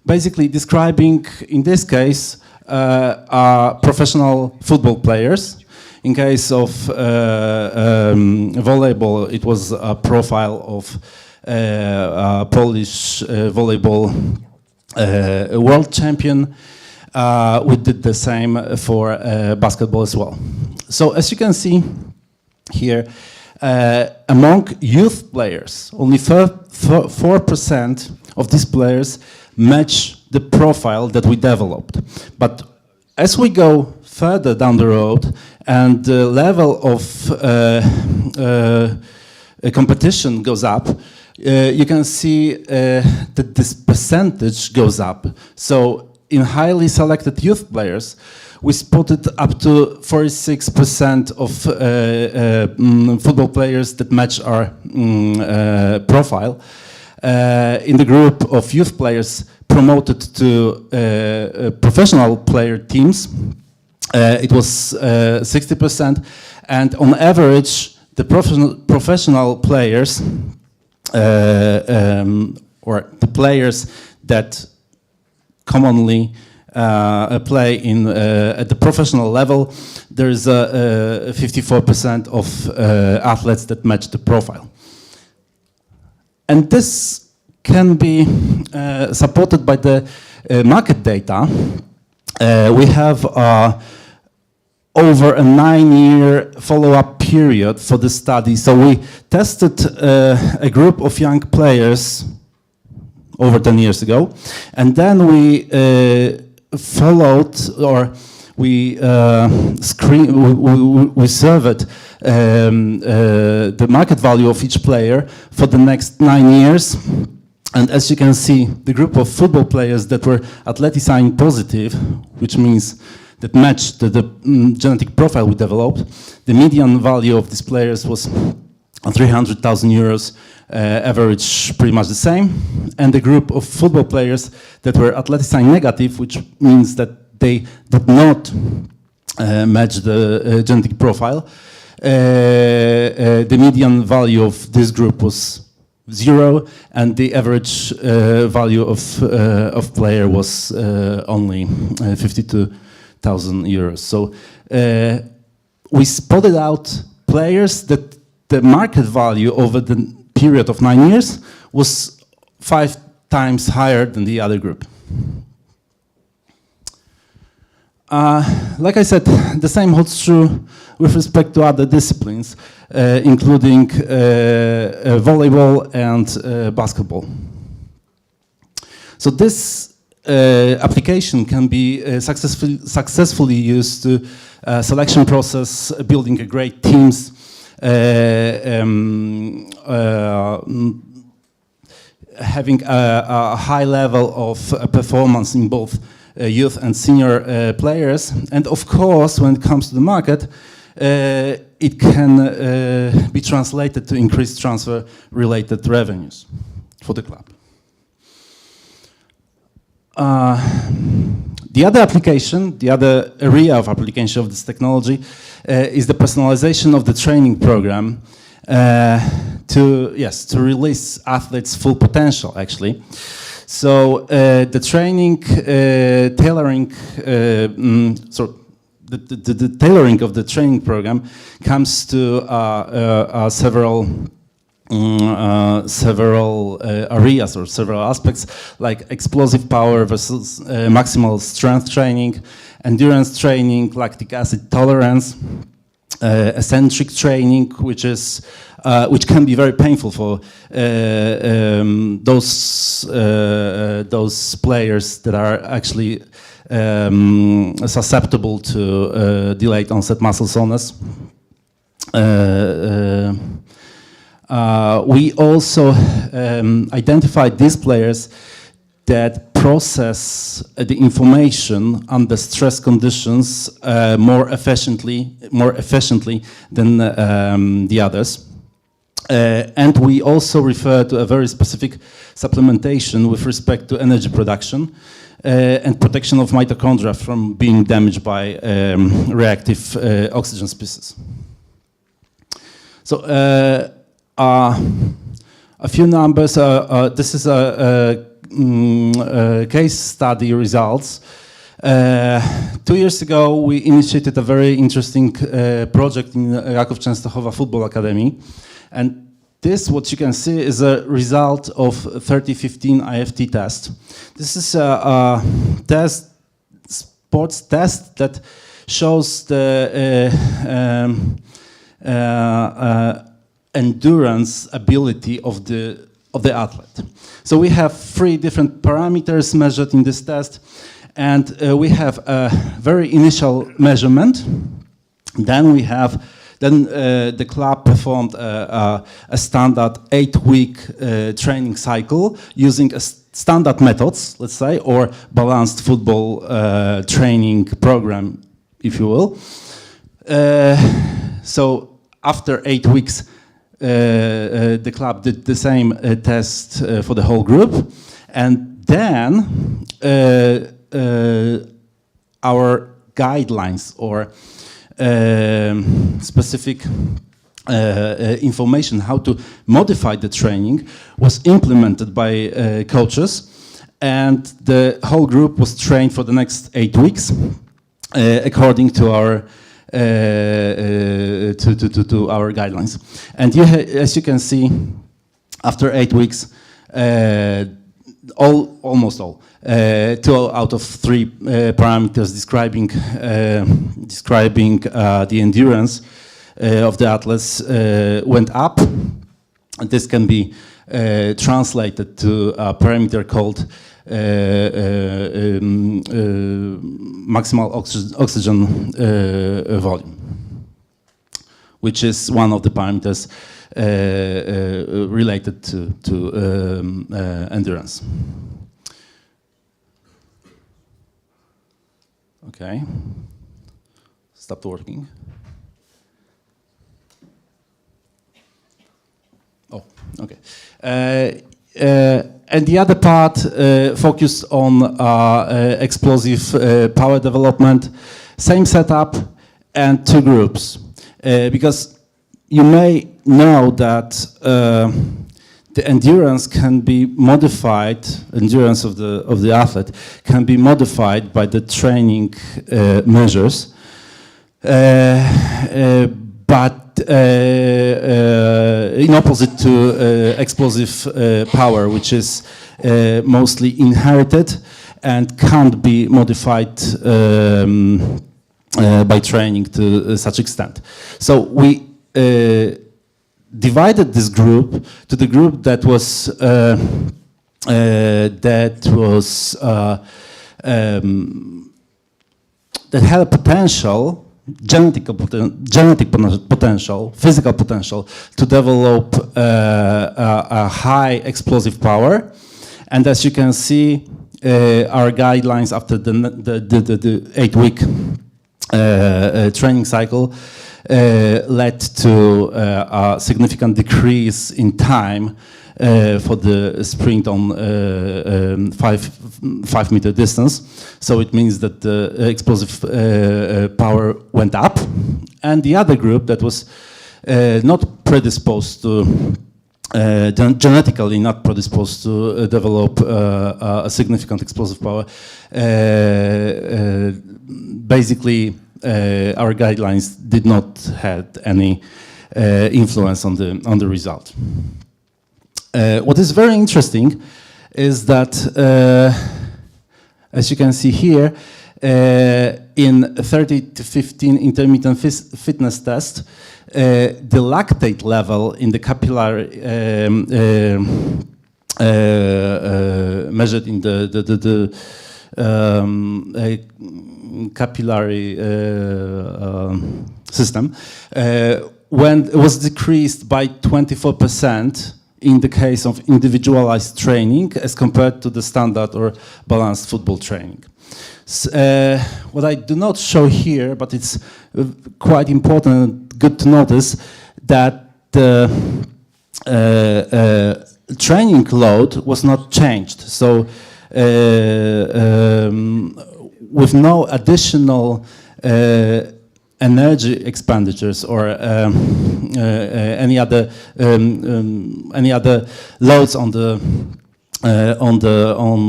basically describing, in this case, professional football players. In case of volleyball, it was a profile of Polish volleyball world champion. We did the same for basketball as well. So as you can see here, among youth players, only 4% of these players match the profile that we developed. But as we go further down the road and the level of competition goes up, you can see that this percentage goes up. So in highly selected youth players, we spotted up to 46% of football players that match our profile. In the group of youth players promoted to professional player teams, it was 60%, and on average, the professional players, or the players that commonly play at the professional level, there is 54% of athletes that match the profile. And this can be supported by the market data. We have over a 9-year follow-up period for the study. So we tested a group of young players over 10 years ago, and then we followed, or we surveyed the market value of each player for the next 9 years. And as you can see, the group of football players that were athleticine positive, which means that matched the genetic profile we developed, the median value of these players was 300,000 euros, average pretty much the same. And the group of football players that were athleticine negative, which means that they did not match the genetic profile, the median value of this group was 0, and the average value of player was only 52,000 euros. So we spotted out players that the market value over the period of 9 years was 5 times higher than the other group. Like I said, the same holds true with respect to other disciplines, including volleyball and basketball. So this application can be successfully used to selection process, building a great teams, having a high level of performance in both youth and senior players. And of course, when it comes to the market, it can be translated to increased transfer-related revenues for the club. The other application, the other area of application of this technology is the personalization of the training program to release athletes' full potential, actually. So the training tailoring, the tailoring of the training program comes to several areas or several aspects, like explosive power versus maximal strength training, endurance training, lactic acid tolerance, eccentric training, which can be very painful for those players that are actually susceptible to delayed onset muscle soreness. We also identified these players that process the information under stress conditions more efficiently than the others. And we also refer to a very specific supplementation with respect to energy production and protection of mitochondria from being damaged by reactive oxygen species. So a few numbers. This is a case study results. 2 years ago, we initiated a very interesting project in Raków Częstochowa Football Academy. And this, what you can see, is a result of 3015 IFT test. This is a sports test that shows the endurance ability of the athlete. So we have 3 different parameters measured in this test, and we have a very initial measurement. Then the club performed a standard 8-week training cycle using standard methods, let's say, or balanced football training program, if you will. So after 8 weeks, the club did the same test for the whole group, and then our guidelines or specific information how to modify the training was implemented by coaches, and the whole group was trained for the next 8 weeks according to our to our guidelines. And as you can see, after 8 weeks, almost all 2 out of 3 parameters describing the endurance of the athletes went up. And this can be translated to a parameter called maximal oxygen volume, which is one of the parameters related to endurance. Okay, stopped working. Oh, okay. And the other part focused on explosive power development, same setup and 2 groups. Because you may know that the endurance can be modified, endurance of the athlete can be modified by the training measures. But in opposite to explosive power, which is mostly inherited and can't be modified by training to such extent. So we divided this group to the group that had a potential, genetic potential, physical potential to develop a high explosive power. And as you can see, our guidelines after the 8-week training cycle led to a significant decrease in time for the sprint on 5-meter distance. So it means that the explosive power went up, and the other group that was not predisposed to genetically not predisposed to develop a significant explosive power, basically our guidelines did not have any influence on the result. What is very interesting is that, as you can see here, in 30 to 15 intermittent fitness test, the lactate level in the capillary measured in the capillary system was decreased by 24% in the case of individualized training as compared to the standard or balanced football training. What I do not show here, but it's quite important and good to notice, that the training load was not changed. So with no additional energy expenditures or any other loads on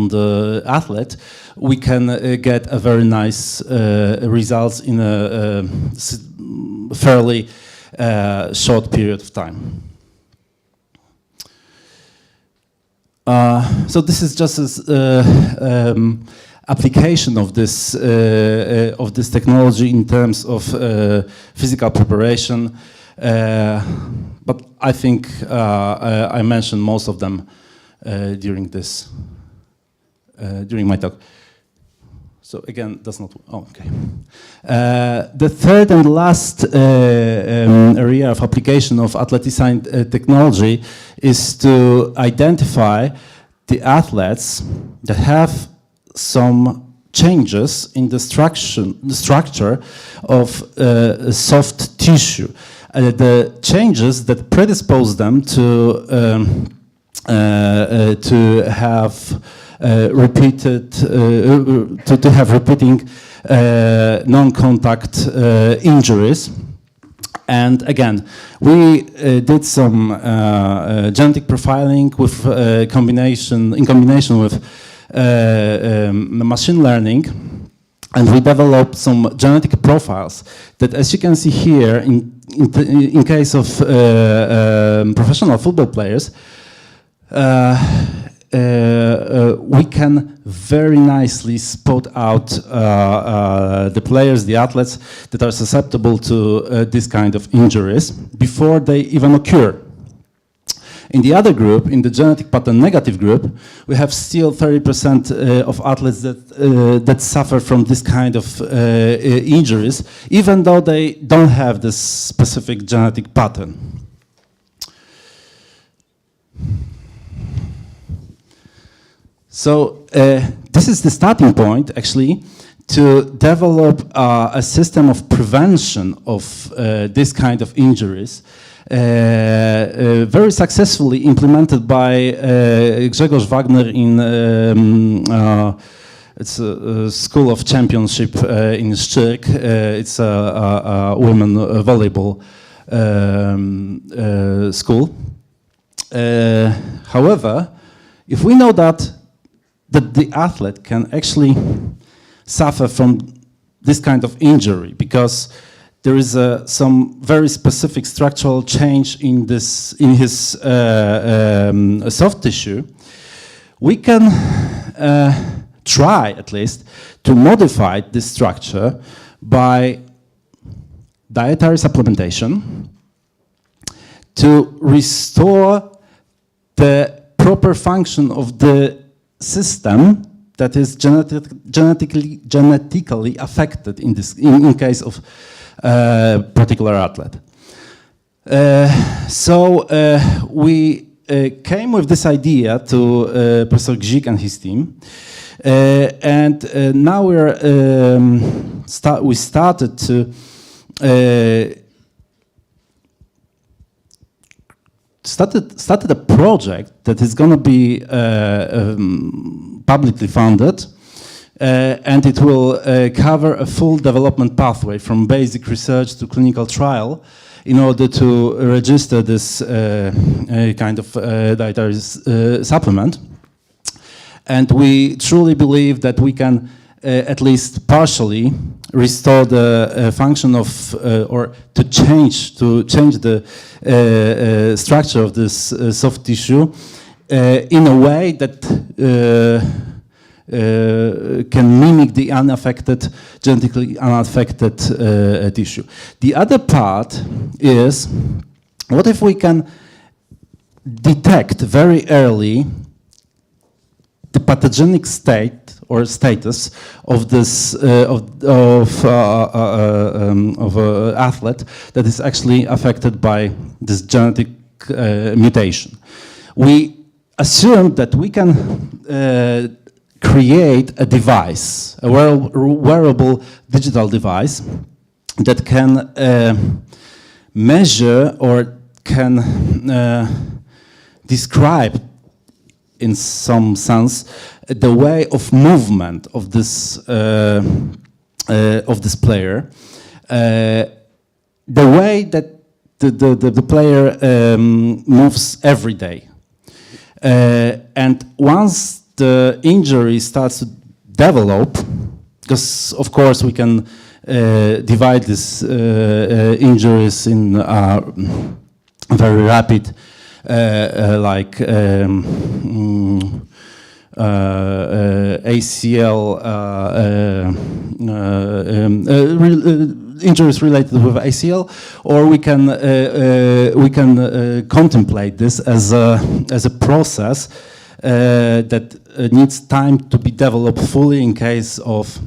the athlete, we can get a very nice results in a fairly short period of time. So this is just an application of this technology in terms of physical preparation, but I think I mentioned most of them during my talk. So again, that's not, oh, okay. The third and last area of application of athlete design technology is to identify the athletes that have some changes in the structure of soft tissue. The changes that predispose them to have repeating non-contact injuries. And again, we did some genetic profiling with in combination with machine learning, and we developed some genetic profiles that, as you can see here, in case of professional football players, we can very nicely spot out the players, the athletes that are susceptible to this kind of injuries before they even occur. In the other group, in the genetic pattern negative group, we have still 30% of athletes that suffer from this kind of injuries, even though they don't have this specific genetic pattern. So this is the starting point, actually, to develop a system of prevention of this kind of injuries, very successfully implemented by Grzegorz Wagner in it's a school of championship in Szczyrk. It's a women volleyball school. However, if we know that the athlete can actually suffer from this kind of injury because there is some very specific structural change in his soft tissue, we can try at least to modify this structure by dietary supplementation to restore the proper function of the system that is genetically affected in case of particular athlete. So we came with this idea to Professor Gzik and his team, and now we started to started a project that is going to be publicly funded, and it will cover a full development pathway from basic research to clinical trial in order to register this kind of dietary supplement. And we truly believe that we can at least partially restore the function of, or to change the structure of this soft tissue in a way that can mimic the genetically unaffected tissue. The other part is, what if we can detect very early the pathogenic state or status of this athlete that is actually affected by this genetic mutation? We assume that we can create a device, a wearable digital device that can measure or can describe, in some sense, the way of movement of this player, the way that the player moves every day. And once the injury starts to develop, because of course we can divide these injuries in very rapid, ACL injuries related with ACL, or we can contemplate this as a process that needs time to be developed fully in case of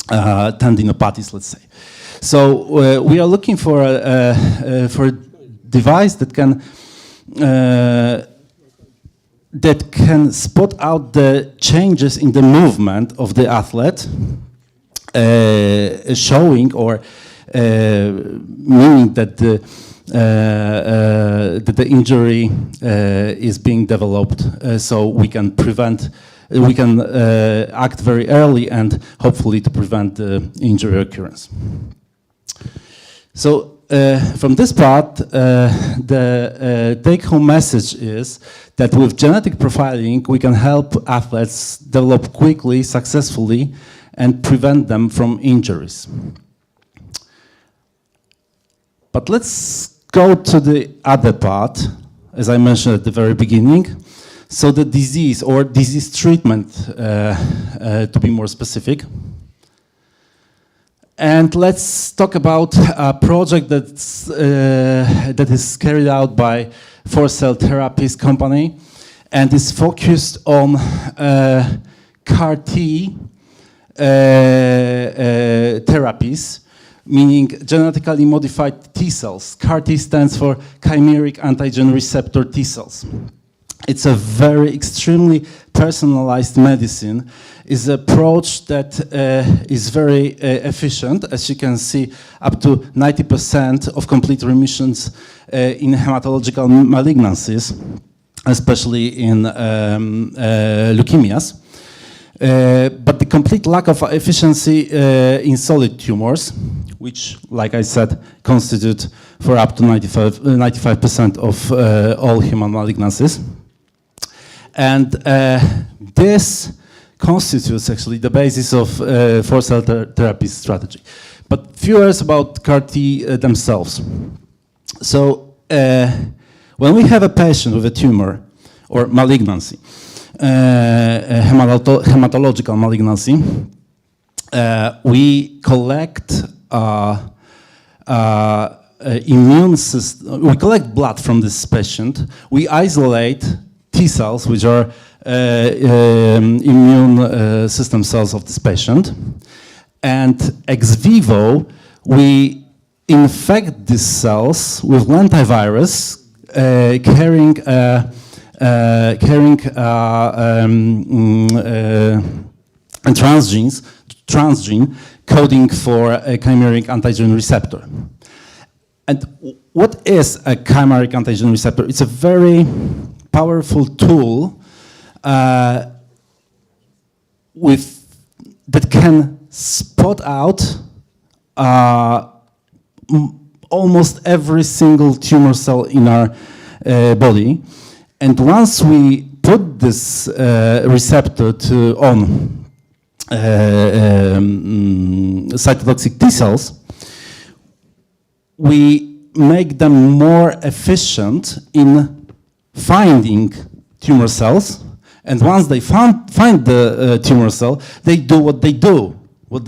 tendinopathies, let's say. So we are looking for a device that can spot out the changes in the movement of the athlete, showing or meaning that the injury is being developed, so we can prevent. We can act very early and hopefully to prevent the injury occurrence. So from this part, the take-home message is that with genetic profiling, we can help athletes develop quickly, successfully, and prevent them from injuries. But let's go to the other part, as I mentioned at the very beginning. So the disease or disease treatment, to be more specific. And let's talk about a project that is carried out by Cell Therapies company and is focused on CAR-T therapies, meaning genetically modified T cells. CAR-T stands for chimeric antigen receptor T cells. It's a very extremely personalized medicine. It's an approach that is very efficient. As you can see, up to 90% of complete remissions in hematological malignancies, especially in leukemias. But the complete lack of efficiency in solid tumors, which, like I said, constitute for up to 95% of all human malignancies. And this constitutes actually the basis of cell therapy strategy. But few words about CAR-T themselves. So when we have a patient with a tumor or malignancy, hematological malignancy, we collect immune system. We collect blood from this patient. We isolate T cells, which are immune system cells of this patient, and ex vivo we infect these cells with lentivirus carrying transgene coding for a chimeric antigen receptor. And what is a chimeric antigen receptor? It's a very powerful tool that can spot out almost every single tumor cell in our body. And once we put this receptor on cytotoxic T cells, we make them more efficient in finding tumor cells, and once they find the tumor cell, they do what they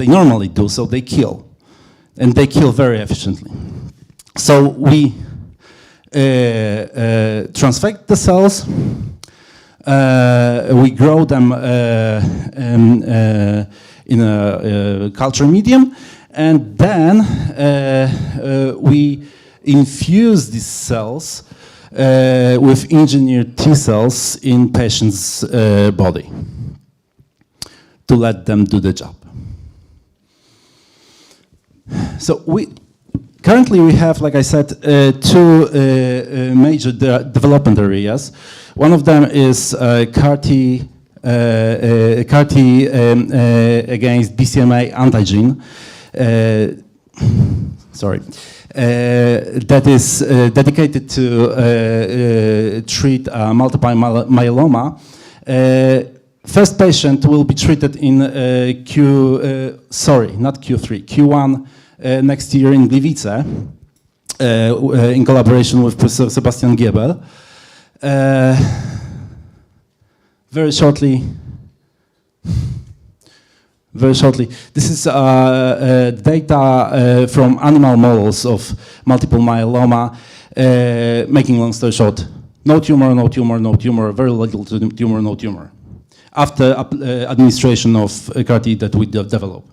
normally do, so they kill, and they kill very efficiently. So we transfect the cells, we grow them in a culture medium, and then we infuse these cells with engineered T cells in patient's body to let them do the job. So currently we have, like I said, two major development areas. One of them is CAR-T against BCMA antigen. Sorry. That is dedicated to treat multiple myeloma. First patient will be treated in Q1 next year in Gliwice, in collaboration with Professor Sebastian Giebel. Very shortly, this is data from animal models of multiple myeloma. Making long story short, no tumor, no tumor, no tumor, very little tumor, no tumor, after administration of CAR-T that we developed.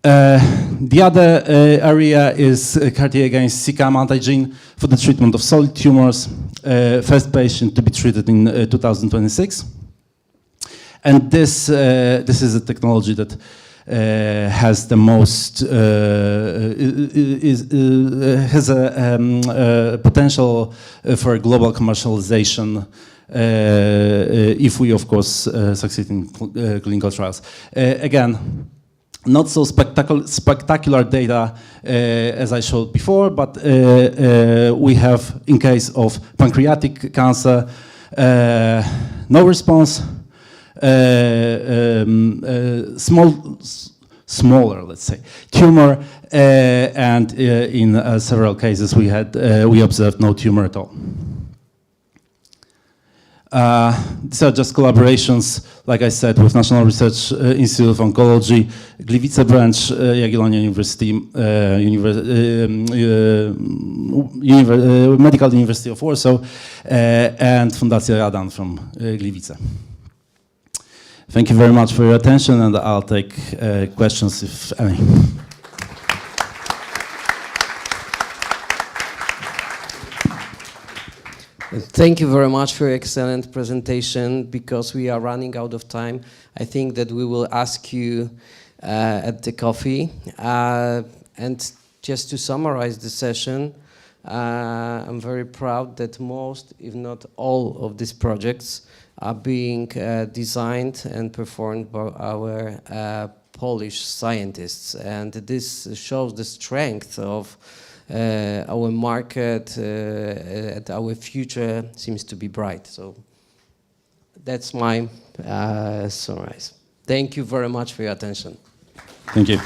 The other area is CAR-T against CEACAM antigen for the treatment of solid tumors. First patient to be treated in 2026. And this is a technology that has the most has a potential for global commercialization if we, of course, succeed in clinical trials. Again, not so spectacular data as I showed before, but we have, in case of pancreatic cancer, no response. Smaller, let's say, tumor, and in several cases we observed no tumor at all. These are just collaborations, like I said, with National Research Institute of Oncology, Gliwice branch, Jagiellonia University, Medical University of Warsaw, and Fundacja Radan from Gliwice. Thank you very much for your attention, and I'll take questions if any. Thank you very much for your excellent presentation. Because we are running out of time, I think that we will ask you at the coffee. And just to summarize the session, I'm very proud that most, if not all, of these projects are being designed and performed by our Polish scientists. And this shows the strength of our market, and our future seems to be bright. So that's my summary. Thank you very much for your attention. Thank you.